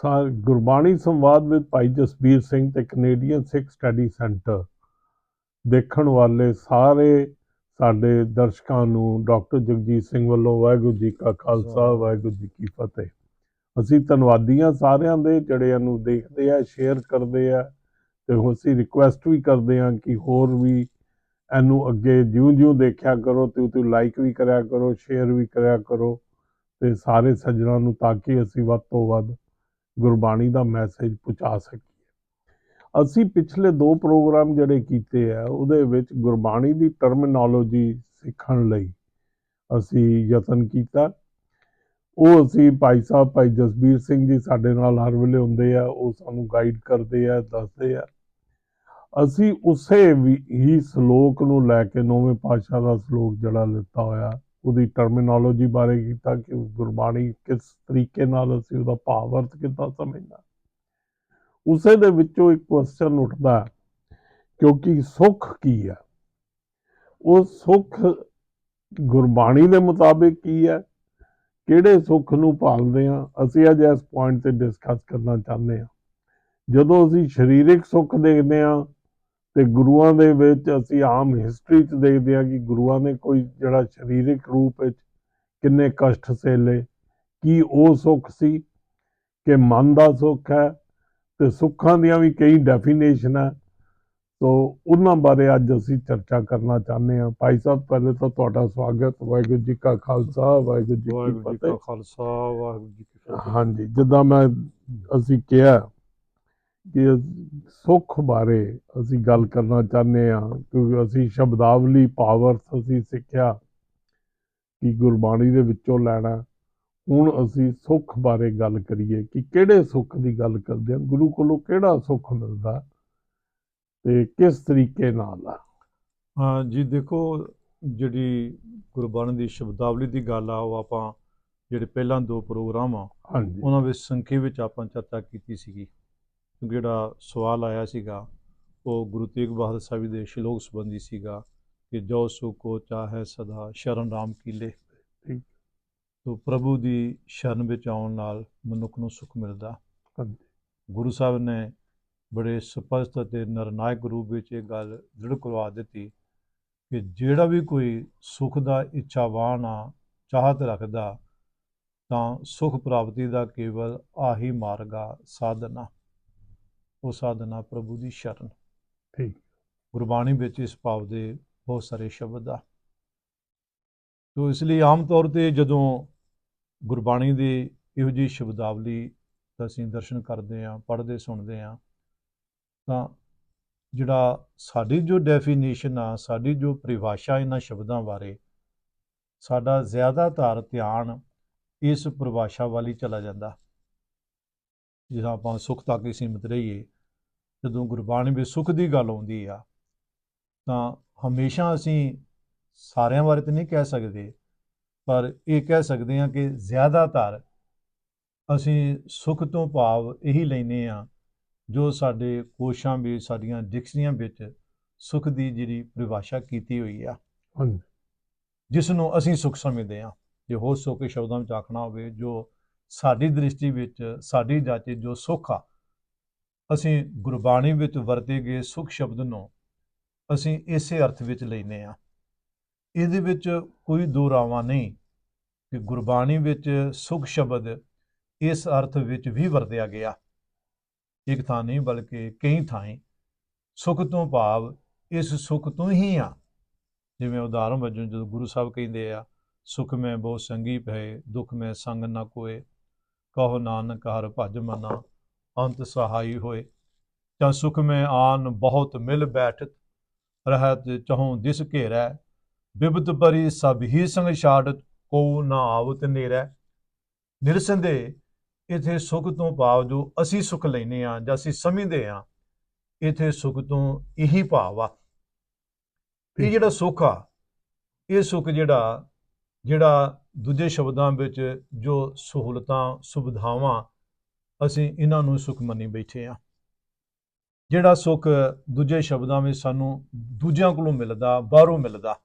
ਗੁਰਬਾਣੀ ਸੰਵਾਦ ਵਿਦ ਭਾਈ ਜਸਬੀਰ ਸਿੰਘ ਤੇ ਕੈਨੇਡੀਅਨ ਸਿੱਖ study centre ਦੇਖਣ ਵਾਲੇ ਸਾਰੇ ਸਾਡੇ ਦਰਸ਼ਕਾਂ ਨੂੰ ਡਾਕਟਰ ਜਗਜੀਤ ਸਿੰਘ ਵੱਲੋਂ ਵਾਹਿਗੁਰੂ ਜੀ ਕਾ ਖਾਲਸਾ ਵਾਹਿਗੁਰੂ ਜੀ ਕੀ ਫਤਿਹ। ਅਸੀਂ ਧੰਨਵਾਦੀ ਹਾਂ ਸਾਰਿਆਂ ਦੇ ਜਿਹੜੇ ਇਹਨੂੰ ਦੇਖਦੇ ਆ, ਸ਼ੇਅਰ ਕਰਦੇ ਆ, ਤੇ ਅਸੀਂ ਰਿਕੁਐਸਟ ਵੀ ਕਰਦੇ ਹਾਂ ਕਿ ਹੋਰ ਵੀ ਇਹਨੂੰ ਅੱਗੇ ਜਿਉਂ-ਜਿਉਂ ਦੇਖਿਆ ਕਰੋ ਤਿਉਂ-ਤਿਉਂ ਲਾਈਕ ਵੀ ਕਰਿਆ ਕਰੋ, ਸ਼ੇਅਰ ਵੀ ਕਰਿਆ ਕਰੋ ਤੇ ਸਾਰੇ ਸੱਜਣਾਂ ਨੂੰ, ਤਾਂ ਕਿ ਅਸੀਂ ਵੱਧ ਤੋਂ ਵੱਧ ਗੁਰਬਾਣੀ ਦਾ ਮੈਸੇਜ ਪਹੁੰਚਾ ਸਕੀਏ। ਅਸੀਂ ਪਿਛਲੇ 2 ਪ੍ਰੋਗਰਾਮ ਜਿਹੜੇ ਕੀਤੇ ਆ ਉਹਦੇ ਵਿੱਚ ਗੁਰਬਾਣੀ ਦੀ ਟਰਮੀਨੋਲੋਜੀ ਸਿੱਖਣ ਲਈ ਅਸੀਂ ਯਤਨ ਕੀਤਾ। ਉਹ ਅਸੀਂ ਭਾਈ ਸਾਹਿਬ ਭਾਈ ਜਸਬੀਰ ਸਿੰਘ ਜੀ ਸਾਡੇ ਨਾਲ ਹਰ ਵੇਲੇ ਹੁੰਦੇ ਆ, ਉਹ ਸਾਨੂੰ ਗਾਈਡ ਕਰਦੇ ਆ, ਦੱਸਦੇ ਆ। ਅਸੀਂ ਉਸੇ ਹੀ ਸ਼ਲੋਕ ਨੂੰ ਲੈ ਕੇ 9ਵੇਂ ਪਾਤਸ਼ਾਹ ਦਾ ਸ਼ਲੋਕ ਜਿਹੜਾ ਲਿੱਤਾ ਹੋਇਆ ਉਹਦੀ ਟਰਮੀਨੋਲੋਜੀ ਬਾਰੇ ਕੀਤਾ ਕਿ ਗੁਰਬਾਣੀ ਕਿਸ ਤਰੀਕੇ ਨਾਲ ਅਸੀਂ ਉਹਦਾ ਭਾਵ ਅਰਥ ਕਿੱਦਾਂ ਸਮਝਣਾ। ਉਸੇ ਦੇ ਵਿੱਚੋਂ ਇੱਕ ਕੁਐਸਚਨ ਉੱਠਦਾ ਕਿਉਂਕਿ ਸੁੱਖ ਕੀ ਹੈ, ਉਹ ਸੁੱਖ ਗੁਰਬਾਣੀ ਦੇ ਮੁਤਾਬਿਕ ਕੀ ਹੈ, ਕਿਹੜੇ ਸੁੱਖ ਨੂੰ ਭਾਲਦੇ ਹਾਂ, ਅਸੀਂ ਅੱਜ ਇਸ ਪੁਆਇੰਟ ਤੇ ਡਿਸਕਸ ਕਰਨਾ ਚਾਹੁੰਦੇ ਹਾਂ। ਜਦੋਂ ਅਸੀਂ ਸਰੀਰਕ ਸੁੱਖ ਦੇਖਦੇ ਹਾਂ ਤੇ ਗੁਰੂਆਂ ਦੇ ਵਿੱਚ ਅਸੀਂ ਆਮ ਹਿਸਟਰੀ 'ਚ ਦੇਖਦੇ ਹਾਂ ਕਿ ਗੁਰੂਆਂ ਨੇ ਕੋਈ ਜਿਹੜਾ ਸਰੀਰਕ ਰੂਪ ਵਿੱਚ ਕਿੰਨੇ ਕਸ਼ਟ ਸਹਿਲੇ, ਕੀ ਉਹ ਸੁੱਖ ਸੀ ਕਿ ਮਨ ਦਾ ਸੁੱਖ ਹੈ, ਤੇ ਸੁੱਖਾਂ ਦੀਆਂ ਵੀ ਕਈ ਡੈਫੀਨੇਸ਼ਨ ਹੈ। ਸੋ ਉਹਨਾਂ ਬਾਰੇ ਅੱਜ ਅਸੀਂ ਚਰਚਾ ਕਰਨਾ ਚਾਹੁੰਦੇ ਹਾਂ। ਭਾਈ ਸਾਹਿਬ, ਪਹਿਲੇ ਤਾਂ ਤੁਹਾਡਾ ਸਵਾਗਤ। ਵਾਹਿਗੁਰੂ ਜੀ ਕਾ ਖਾਲਸਾ ਵਾਹਿਗੁਰੂ ਜੀ ਕੀ ਫਤਿਹ। ਖਾਲਸਾ ਵਾਹਿਗੁਰੂ ਜੀ ਕੀ ਫਤਿਹ। ਹਾਂਜੀ, ਜਿੱਦਾਂ ਅਸੀਂ ਕਿਹਾ ਕਿ ਸੁੱਖ ਬਾਰੇ ਅਸੀਂ ਗੱਲ ਕਰਨਾ ਚਾਹੁੰਦੇ ਹਾਂ, ਕਿਉਂਕਿ ਅਸੀਂ ਸ਼ਬਦਾਵਲੀ ਭਾਵ-ਅਰਥ ਅਸੀਂ ਸਿੱਖਿਆ ਕਿ ਗੁਰਬਾਣੀ ਦੇ ਵਿੱਚੋਂ ਲੈਣਾ। ਹੁਣ ਅਸੀਂ ਸੁੱਖ ਬਾਰੇ ਗੱਲ ਕਰੀਏ ਕਿ ਕਿਹੜੇ ਸੁੱਖ ਦੀ ਗੱਲ ਕਰਦੇ ਹਾਂ, ਗੁਰੂ ਕੋਲੋਂ ਕਿਹੜਾ ਸੁੱਖ ਮਿਲਦਾ ਤੇ ਕਿਸ ਤਰੀਕੇ ਨਾਲ ਆ। ਹਾਂ ਜੀ, ਦੇਖੋ, ਜਿਹੜੀ ਗੁਰਬਾਣੀ ਦੀ ਸ਼ਬਦਾਵਲੀ ਦੀ ਗੱਲ ਆ, ਉਹ ਆਪਾਂ ਜਿਹੜੇ ਪਹਿਲਾਂ 2 ਪ੍ਰੋਗਰਾਮ ਆ ਉਹਨਾਂ ਵਿੱਚ ਸੰਖੇਪ ਵਿੱਚ ਆਪਾਂ ਚਰਚਾ ਕੀਤੀ ਸੀਗੀ। ਜਿਹੜਾ ਸਵਾਲ ਆਇਆ ਸੀਗਾ ਉਹ ਗੁਰੂ ਤੇਗ ਬਹਾਦਰ ਸਾਹਿਬ ਦੇ ਸ਼ਲੋਕ ਸੰਬੰਧੀ ਸੀਗਾ ਕਿ ਜੋ ਸੁਖੋ ਚਾਹੇ ਸਦਾ ਸ਼ਰਨ ਰਾਮ ਕੀਲੇ। ਤੋ ਪ੍ਰਭੂ ਦੀ ਸ਼ਰਨ ਵਿੱਚ ਆਉਣ ਨਾਲ ਮਨੁੱਖ ਨੂੰ ਸੁੱਖ ਮਿਲਦਾ। ਗੁਰੂ ਸਾਹਿਬ ਨੇ ਬੜੇ ਸਪਸ਼ਟ ਅਤੇ ਨਿਰਣਾਇਕ ਰੂਪ ਵਿੱਚ ਇਹ ਗੱਲ ਦ੍ਰਿੜ ਕਰਵਾ ਦਿੱਤੀ ਕਿ ਜਿਹੜਾ ਵੀ ਕੋਈ ਸੁੱਖ ਦਾ ਇੱਛਾਵਾਨ ਆ, ਚਾਹਤ ਰੱਖਦਾ, ਤਾਂ ਸੁੱਖ ਪ੍ਰਾਪਤੀ ਦਾ ਕੇਵਲ ਆਹੀ ਮਾਰਗ ਆ, ਸਾਧਨਾ। ਉਹ ਸਾਧਨਾ ਪ੍ਰਭੂ ਦੀ ਸ਼ਰਨ। ਠੀਕ। ਗੁਰਬਾਣੀ ਵਿੱਚ ਇਸ ਭਾਵ ਦੇ ਬਹੁਤ ਸਾਰੇ ਸ਼ਬਦ ਆ। ਤੋ ਇਸ ਲਈ ਆਮ ਤੌਰ 'ਤੇ ਜਦੋਂ ਗੁਰਬਾਣੀ ਦੀ ਇਹੋ ਜਿਹੀ ਸ਼ਬਦਾਵਲੀ ਦਾ ਅਸੀਂ ਦਰਸ਼ਨ ਕਰਦੇ ਹਾਂ, ਪੜ੍ਹਦੇ ਸੁਣਦੇ ਹਾਂ, ਤਾਂ ਜਿਹੜਾ ਸਾਡੀ ਜੋ ਡੈਫੀਨੇਸ਼ਨ ਆ, ਸਾਡੀ ਜੋ ਪਰਿਭਾਸ਼ਾ ਇਹਨਾਂ ਸ਼ਬਦਾਂ ਬਾਰੇ, ਸਾਡਾ ਜ਼ਿਆਦਾਤਰ ਧਿਆਨ ਇਸ ਪਰਿਭਾਸ਼ਾ ਵੱਲ ਹੀ ਚਲਾ ਜਾਂਦਾ। ਜਿੱਦਾਂ ਆਪਾਂ ਸੁੱਖ ਤੱਕ ਹੀ ਸੀਮਿਤ ਰਹੀਏ, ਜਦੋਂ ਗੁਰਬਾਣੀ ਵਿੱਚ ਸੁੱਖ ਦੀ ਗੱਲ ਆਉਂਦੀ ਆ ਤਾਂ ਹਮੇਸ਼ਾ ਅਸੀਂ ਸਾਰਿਆਂ ਬਾਰੇ ਤਾਂ ਨਹੀਂ ਕਹਿ ਸਕਦੇ, ਪਰ ਇਹ ਕਹਿ ਸਕਦੇ ਹਾਂ ਕਿ ਜ਼ਿਆਦਾਤਰ ਅਸੀਂ ਸੁੱਖ ਤੋਂ ਭਾਵ ਇਹੀ ਲੈਂਦੇ ਹਾਂ ਜੋ ਸਾਡੇ ਕੋਸ਼ਾਂ ਵਿੱਚ, ਸਾਡੀਆਂ ਡਿਕਸ਼ਨਰੀਆਂ ਵਿੱਚ ਸੁੱਖ ਦੀ ਜਿਹੜੀ ਪਰਿਭਾਸ਼ਾ ਕੀਤੀ ਹੋਈ ਆ, ਜਿਸ ਨੂੰ ਅਸੀਂ ਸੁੱਖ ਸਮਝਦੇ ਹਾਂ। ਜੇ ਹੋਰ ਸੌਖੇ ਸ਼ਬਦਾਂ ਵਿੱਚ ਆਖਣਾ ਹੋਵੇ, ਜੋ ਸਾਡੀ ਦ੍ਰਿਸ਼ਟੀ ਵਿੱਚ, ਸਾਡੀ ਜਾਚੇ ਜੋ ਸੁੱਖ ਆ, ਅਸੀਂ ਗੁਰਬਾਣੀ ਵਿੱਚ ਵਰਤੇ ਗਏ ਸੁੱਖ ਸ਼ਬਦ ਨੂੰ ਅਸੀਂ ਇਸੇ ਅਰਥ ਵਿੱਚ ਲੈਂਦੇ ਹਾਂ। ਇਹਦੇ ਵਿੱਚ ਕੋਈ ਦੋ ਰਾਵਾਂ ਨਹੀਂ ਕਿ ਗੁਰਬਾਣੀ ਵਿੱਚ ਸੁੱਖ ਸ਼ਬਦ ਇਸ ਅਰਥ ਵਿੱਚ ਵੀ ਵਰਤਿਆ ਗਿਆ। ਇੱਕ ਥਾਂ ਨਹੀਂ ਬਲਕਿ ਕਈ ਥਾਈਂ ਸੁੱਖ ਤੋਂ ਭਾਵ ਇਸ ਸੁੱਖ ਤੋਂ ਹੀ ਆ। ਜਿਵੇਂ ਉਦਾਹਰਨ ਵਜੋਂ ਜਦੋਂ ਗੁਰੂ ਸਾਹਿਬ ਕਹਿੰਦੇ ਆ, ਸੁਖ ਮੈਂ ਬਹੁ ਸੰਗੀ ਪਏ, ਦੁੱਖ ਮੈਂ ਸੰਗ ਨਾ ਕੋਏ, ਕਹੋ ਨਾਨਕ ਹਰਿ ਭਜ ਮਨਾ, ਅੰਤ ਸਹਾਈ ਹੋਏ। ਜਾਂ ਸੁਖ ਮੈਂ ਆਨ ਬਹੁਤ ਮਿਲ ਬੈਠਤ, ਰਹਿਤ ਚਹੋਂ ਦਿਸ ਘੇਰੈ, ਬਿਪਤ ਪਰੀ ਸਭ ਹੀ ਸੰਗ ਛਾੜਤ, ਕੋ ਨਾ ਆਵਤ ਨੇਰੈ। ਨਿਰਸੰਦੇਹ ਇੱਥੇ ਸੁੱਖ ਤੋਂ ਭਾਵ ਜੋ ਅਸੀਂ ਸੁੱਖ ਲੈਂਦੇ ਹਾਂ ਜਾਂ ਅਸੀਂ ਸਮਝਦੇ ਹਾਂ, ਇੱਥੇ ਸੁੱਖ ਤੋਂ ਇਹੀ ਭਾਵ ਆ। ਇਹ ਜਿਹੜਾ ਸੁੱਖ ਆ, ਇਹ ਸੁੱਖ ਜਿਹੜਾ ਦੂਜੇ ਸ਼ਬਦਾਂ ਵਿੱਚ ਜੋ ਸਹੂਲਤਾਂ, ਸੁਵਿਧਾਵਾਂ, ਅਸੀਂ ਇਹਨਾਂ ਨੂੰ ਸੁੱਖ ਮੰਨੀ ਬੈਠੇ ਹਾਂ। ਜਿਹੜਾ ਸੁੱਖ ਦੂਜੇ ਸ਼ਬਦਾਂ ਵਿੱਚ ਸਾਨੂੰ ਦੂਜਿਆਂ ਕੋਲੋਂ ਮਿਲਦਾ, ਬਾਹਰੋਂ ਮਿਲਦਾ,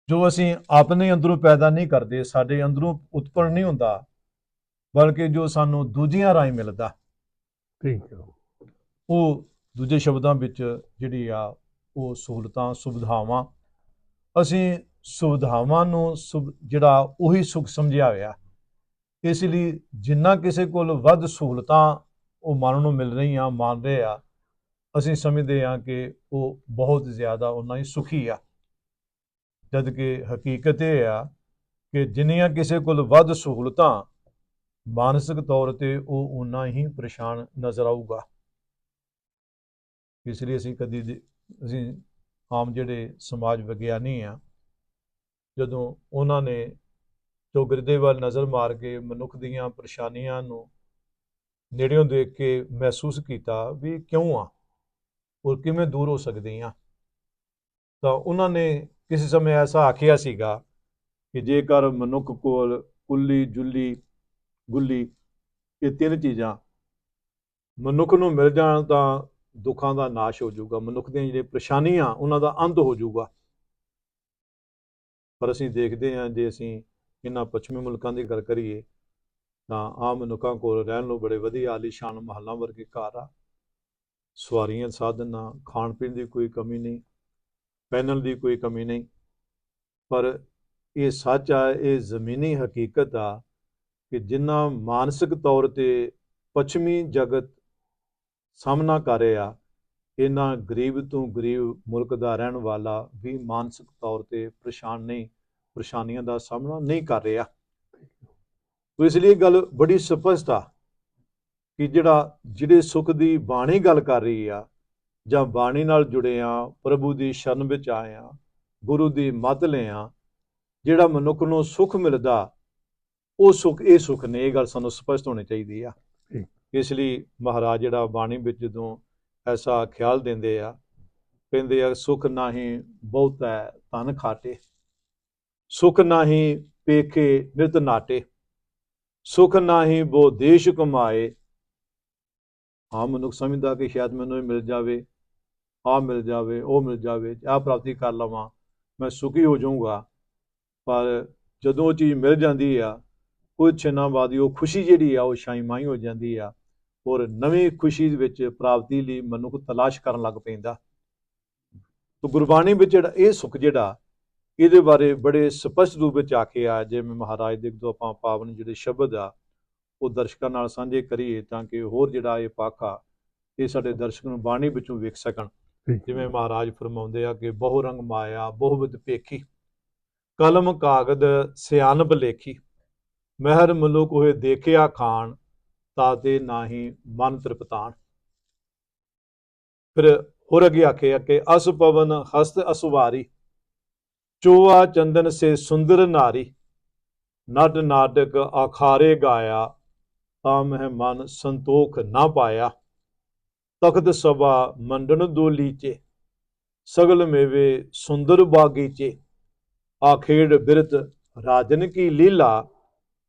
ਜੋ ਅਸੀਂ ਆਪਣੇ ਅੰਦਰੋਂ ਪੈਦਾ ਨਹੀਂ ਕਰਦੇ, ਸਾਡੇ ਅੰਦਰੋਂ ਉਤਪੰਨ ਨਹੀਂ ਹੁੰਦਾ, ਬਲਕਿ ਜੋ ਸਾਨੂੰ ਦੂਜਿਆਂ ਰਾਹੀਂ ਮਿਲਦਾ, ਠੀਕ ਹੈ। ਉਹ ਦੂਜੇ ਸ਼ਬਦਾਂ ਵਿੱਚ ਜਿਹੜੀ ਆ ਉਹ ਸਹੂਲਤਾਂ, ਸੁਵਿਧਾਵਾਂ, ਅਸੀਂ ਸੁਵਿਧਾਵਾਂ ਨੂੰ ਜਿਹੜਾ ਉਹੀ ਸੁੱਖ ਸਮਝਿਆ ਹੋਇਆ। ਇਸ ਲਈ ਜਿੰਨਾ ਕਿਸੇ ਕੋਲ ਵੱਧ ਸਹੂਲਤਾਂ ਉਹ ਮਨ ਨੂੰ ਮਿਲ ਰਹੀਆਂ, ਮੰਨ ਰਹੇ ਆ, ਅਸੀਂ ਸਮਝਦੇ ਹਾਂ ਕਿ ਉਹ ਬਹੁਤ ਜ਼ਿਆਦਾ ਉਨਾ ਹੀ ਸੁਖੀ ਆ। ਜਦ ਕਿ ਹਕੀਕਤ ਇਹ ਆ ਕਿ ਜਿੰਨੀਆਂ ਕਿਸੇ ਕੋਲ ਵੱਧ ਸਹੂਲਤਾਂ, ਮਾਨਸਿਕ ਤੌਰ ਤੇ ਉਹ ਉਨਾ ਹੀ ਪਰੇਸ਼ਾਨ ਨਜ਼ਰ ਆਊਗਾ। ਇਸ ਲਈ ਅਸੀਂ ਆਮ ਜਿਹੜੇ ਸਮਾਜ ਵਿਗਿਆਨੀ ਆ, ਜਦੋਂ ਉਹਨਾਂ ਨੇ ਚੌਗਿਰਦੇ ਵੱਲ ਨਜ਼ਰ ਮਾਰ ਕੇ ਮਨੁੱਖ ਦੀਆਂ ਪਰੇਸ਼ਾਨੀਆਂ ਨੂੰ ਨੇੜਿਓਂ ਦੇਖ ਕੇ ਮਹਿਸੂਸ ਕੀਤਾ ਵੀ ਕਿਉਂ ਆ ਔਰ ਕਿਵੇਂ ਦੂਰ ਹੋ ਸਕਦੀਆਂ, ਤਾਂ ਉਹਨਾਂ ਨੇ ਕਿਸੇ ਸਮੇਂ ਐਸਾ ਆਖਿਆ ਸੀਗਾ ਕਿ ਜੇਕਰ ਮਨੁੱਖ ਕੋਲ ਕੁੱਲੀ, ਜੁੱਲੀ, ਗੁੱਲੀ, ਇਹ ਤਿੰਨ ਚੀਜ਼ਾਂ ਮਨੁੱਖ ਨੂੰ ਮਿਲ ਜਾਣ ਤਾਂ ਦੁੱਖਾਂ ਦਾ ਨਾਸ਼ ਹੋ ਜਾਊਗਾ, ਮਨੁੱਖ ਦੀਆਂ ਜਿਹੜੀਆਂ ਪਰੇਸ਼ਾਨੀਆਂ ਉਹਨਾਂ ਦਾ ਅੰਤ ਹੋ ਜਾਊਗਾ। ਪਰ ਅਸੀਂ ਦੇਖਦੇ ਹਾਂ, ਜੇ ਅਸੀਂ ਇਹਨਾਂ ਪੱਛਮੀ ਮੁਲਕਾਂ ਦੀ ਗੱਲ ਕਰੀਏ ਤਾਂ ਆਮ ਮਨੁੱਖਾਂ ਕੋਲ ਰਹਿਣ ਨੂੰ ਬੜੇ ਵਧੀਆ ਆਲੀਸ਼ਾਨ ਮਹੱਲਾਂ ਵਰਗੇ ਘਰ ਆ, ਸਵਾਰੀਆਂ ਸਾਧਨ ਆ, ਖਾਣ ਪੀਣ ਦੀ ਕੋਈ ਕਮੀ ਨਹੀਂ, ਪਹਿਨਣ ਦੀ ਕੋਈ ਕਮੀ ਨਹੀਂ। ਪਰ ਇਹ ਸੱਚ ਆ, ਇਹ ਜ਼ਮੀਨੀ ਹਕੀਕਤ ਆ ਕਿ ਜਿੰਨਾ ਮਾਨਸਿਕ ਤੌਰ ਤੇ ਪੱਛਮੀ ਜਗਤ ਸਾਹਮਣਾ ਕਰ ਰਿਹਾ, ਇਹਨਾਂ ਗਰੀਬ ਤੋਂ ਗਰੀਬ ਮੁਲਕ ਦਾ ਰਹਿਣ ਵਾਲਾ ਵੀ ਮਾਨਸਿਕ ਤੌਰ ਤੇ ਪਰੇਸ਼ਾਨੀਆਂ ਦਾ ਸਾਹਮਣਾ ਨਹੀਂ ਕਰ ਰਿਹਾ। ਇਸ ਲਈ ਗੱਲ ਬੜੀ ਸਪਸ਼ਟ ਆ ਕਿ ਜਿਹੜੇ ਸੁੱਖ ਦੀ ਬਾਣੀ ਗੱਲ ਕਰ ਰਹੀ ਆ, ਜਾਂ ਬਾਣੀ ਨਾਲ ਜੁੜੇ ਆ, ਪ੍ਰਭੂ ਦੀ ਸ਼ਰਨ ਵਿੱਚ ਆਏ ਆ, ਗੁਰੂ ਦੀ ਮੱਤ ਲਏ ਆ, ਜਿਹੜਾ ਮਨੁੱਖ ਨੂੰ ਸੁੱਖ ਮਿਲਦਾ ਉਹ ਸੁੱਖ ਇਹ ਸੁੱਖ ਨੇ। ਇਹ ਗੱਲ ਸਾਨੂੰ ਸਪਸ਼ਟ ਹੋਣੀ ਚਾਹੀਦੀ ਆ। ਇਸ ਲਈ ਮਹਾਰਾਜ ਜਿਹੜਾ ਬਾਣੀ ਵਿੱਚ ਜਦੋਂ ਐਸਾ ਖਿਆਲ ਦਿੰਦੇ ਆ, ਕਹਿੰਦੇ ਆ, ਸੁੱਖ ਨਾਹੀਂ ਬਹੁਤੈ ਧਨ ਖਾਟੇ, ਸੁੱਖ ਨਾਹੀਂ ਪੇਖੇ ਨਿਤ ਨਾਟੇ, ਸੁੱਖ ਨਾਹੀਂ ਬੋ ਦੇਸ਼ ਕਮਾਏ। ਆਮ ਮਨੁੱਖ ਸਮਝਦਾ ਕਿ ਸ਼ਾਇਦ ਮੈਨੂੰ ਇਹ ਮਿਲ ਜਾਵੇ, ਆਹ ਮਿਲ ਜਾਵੇ, ਉਹ ਮਿਲ ਜਾਵੇ, ਆਹ ਪ੍ਰਾਪਤੀ ਕਰ ਲਵਾਂ, ਮੈਂ ਸੁਖੀ ਹੋ ਜਾਊਂਗਾ। ਪਰ ਜਦੋਂ ਉਹ ਚੀਜ਼ ਮਿਲ ਜਾਂਦੀ ਆ, ਕੁਝ ਛਿਨਾਂ ਬਾਅਦ ਉਹ ਖੁਸ਼ੀ ਜਿਹੜੀ ਆ ਉਹ ਸ਼ਾਈਮਾਈ ਹੋ ਜਾਂਦੀ ਆ, ਔਰ ਨਵੀਂ ਖੁਸ਼ੀ ਦੇ ਵਿੱਚ ਪ੍ਰਾਪਤੀ ਲਈ ਮਨੁੱਖ ਤਲਾਸ਼ ਕਰਨ ਲੱਗ ਪੈਂਦਾ। ਤਾਂ ਗੁਰਬਾਣੀ ਵਿੱਚ ਜਿਹੜਾ ਇਹ ਸੁੱਖ ਜਿਹੜਾ, ਇਹਦੇ ਬਾਰੇ ਬੜੇ ਸਪਸ਼ਟ ਰੂਪ ਵਿੱਚ ਆਖਿਆ। ਜਿਵੇਂ ਮਹਾਰਾਜ ਦੇ ਤੋਂ ਆਪਾਂ ਪਾਵਨ ਜਿਹੜੇ ਸ਼ਬਦ ਆ ਉਹ ਦਰਸ਼ਕਾਂ ਨਾਲ ਸਾਂਝੇ ਕਰੀਏ, ਤਾਂ ਕਿ ਹੋਰ ਜਿਹੜਾ ਇਹ ਪੱਖ ਆ ਇਹ ਸਾਡੇ ਦਰਸ਼ਕ ਨੂੰ ਬਾਣੀ ਵਿੱਚੋਂ ਵੇਖ ਸਕਣ। ਜਿਵੇਂ ਮਹਾਰਾਜ ਫਰਮਾਉਂਦੇ ਆ ਕਿ ਬਹੁ ਰੰਗ ਮਾਇਆ ਬਹੁਵਿਧ ਪੇਖੀ, ਕਲਮ ਕਾਗਦ ਸਿਆਣਪ ਲੇਖੀ, ਮਹਿਰ ਮੁਲਕ ਹੋਏ ਦੇਖਿਆ ਖਾਨ, ਤਾਤੇ ਨਾਹੀਂ ਮਨ ਤ੍ਰਿਪਤਾਨ। ਫਿਰ ਹੋਰ ਅੱਗੇ ਆਖਿਆ ਕਿ ਅਸ ਪਵਨ ਹਸਤ ਅਸਵਾਰੀ, ਚੋਆ ਚੰਦਨ ਸੇ ਸੁੰਦਰ ਨਾਰੀ, ਨਟ ਨਾਟਕ ਆਖਾਰੇ ਗਾਇਆ, ਤਾ ਮਹਿ ਮਨ ਸੰਤੋਖ ਨਾ ਪਾਇਆ। ਤਖਤ ਸਭਾ ਮੰਡਨ ਦੋ ਲੀਚੇ, ਸਗਲ ਮੇਵੇ ਸੁੰਦਰ ਬਾਗੀਚੇ, ਆਖੇੜ ਬਿਰਤ ਰਾਜਨ ਕੀ ਲੀਲਾ,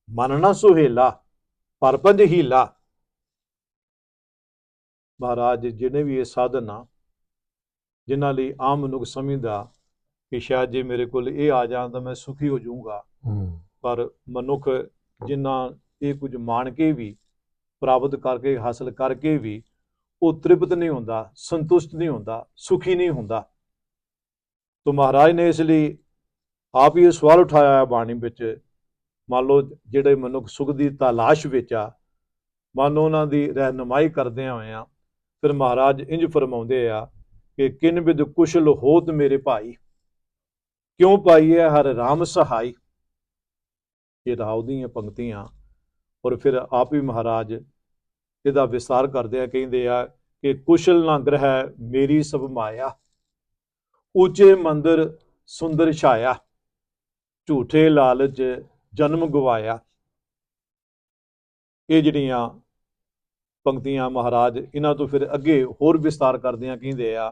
ਮਨ ਨਾ ਸੁਹੇਲਾ ਪਰਪੰਜ ਹੀਲਾ। ਮਹਾਰਾਜ ਜਿਹਨੇ ਵੀ ਇਹ ਸਾਧਨ ਆ, ਜਿਨ੍ਹਾਂ ਲਈ ਆਮ ਮਨੁੱਖ ਸਮਝਦਾ ਕਿ ਸ਼ਾਇਦ ਜੇ ਮੇਰੇ ਕੋਲ ਇਹ ਆ ਜਾਣ ਤਾਂ ਮੈਂ ਸੁਖੀ ਹੋ ਜਾਊਂਗਾ, ਪਰ ਮਨੁੱਖ ਜਿਨ੍ਹਾਂ ਇਹ ਕੁਝ ਮਾਣ ਕੇ ਵੀ, ਪ੍ਰਾਪਤ ਕਰਕੇ, ਹਾਸਲ ਕਰਕੇ ਵੀ ਉਹ ਤ੍ਰਿਪਤ ਨਹੀਂ ਹੁੰਦਾ, ਸੰਤੁਸ਼ਟ ਨਹੀਂ ਹੁੰਦਾ, ਸੁਖੀ ਨਹੀਂ ਹੁੰਦਾ। ਤਾਂ ਮਹਾਰਾਜ ਨੇ ਇਸ ਲਈ ਆਪ ਹੀ ਇਹ ਸਵਾਲ ਉਠਾਇਆ ਬਾਣੀ ਵਿੱਚ। ਮੰਨ ਲਓ ਜਿਹੜੇ ਮਨੁੱਖ ਸੁਖ ਦੀ ਤਲਾਸ਼ ਵਿੱਚ ਆ, ਮੰਨ ਲਓ ਉਹਨਾਂ ਦੀ ਰਹਿਨੁਮਾਈ ਕਰਦਿਆਂ ਹੋਇਆਂ, ਫਿਰ ਮਹਾਰਾਜ ਇੰਝ ਫਰਮਾਉਂਦੇ ਆ ਕਿ ਕਿਨ ਵਿਦ ਕੁਸ਼ਲ ਹੋਤ ਮੇਰੇ ਭਾਈ, ਕਿਉਂ ਪਾਈਏ ਹਰ ਰਾਮ ਸਹਾਈ। ਇਹ ਰਾਉ ਦੀਆਂ ਪੰਕਤੀਆਂ, ਔਰ ਫਿਰ ਆਪ ਹੀ ਮਹਾਰਾਜ ਇਹਦਾ ਵਿਸਤਾਰ ਕਰਦੇ ਆ, ਕਹਿੰਦੇ ਆ ਕਿ ਕੁਸ਼ਲ ਨਾ ਗ੍ਰਹਿ ਮੇਰੀ ਸਭ ਮਾਇਆ, ਉੱਚੇ ਮੰਦਰ ਸੁੰਦਰ ਛਾਇਆ, ਝੂਠੇ ਲਾਲਚ ਜਨਮ ਗਵਾਇਆ। ਇਹ ਜਿਹੜੀਆਂ ਪੰਕਤੀਆਂ ਮਹਾਰਾਜ ਇਹਨਾਂ ਤੋਂ ਫਿਰ ਅੱਗੇ ਹੋਰ ਵਿਸਤਾਰ ਕਰਦਿਆਂ ਕਹਿੰਦੇ ਆ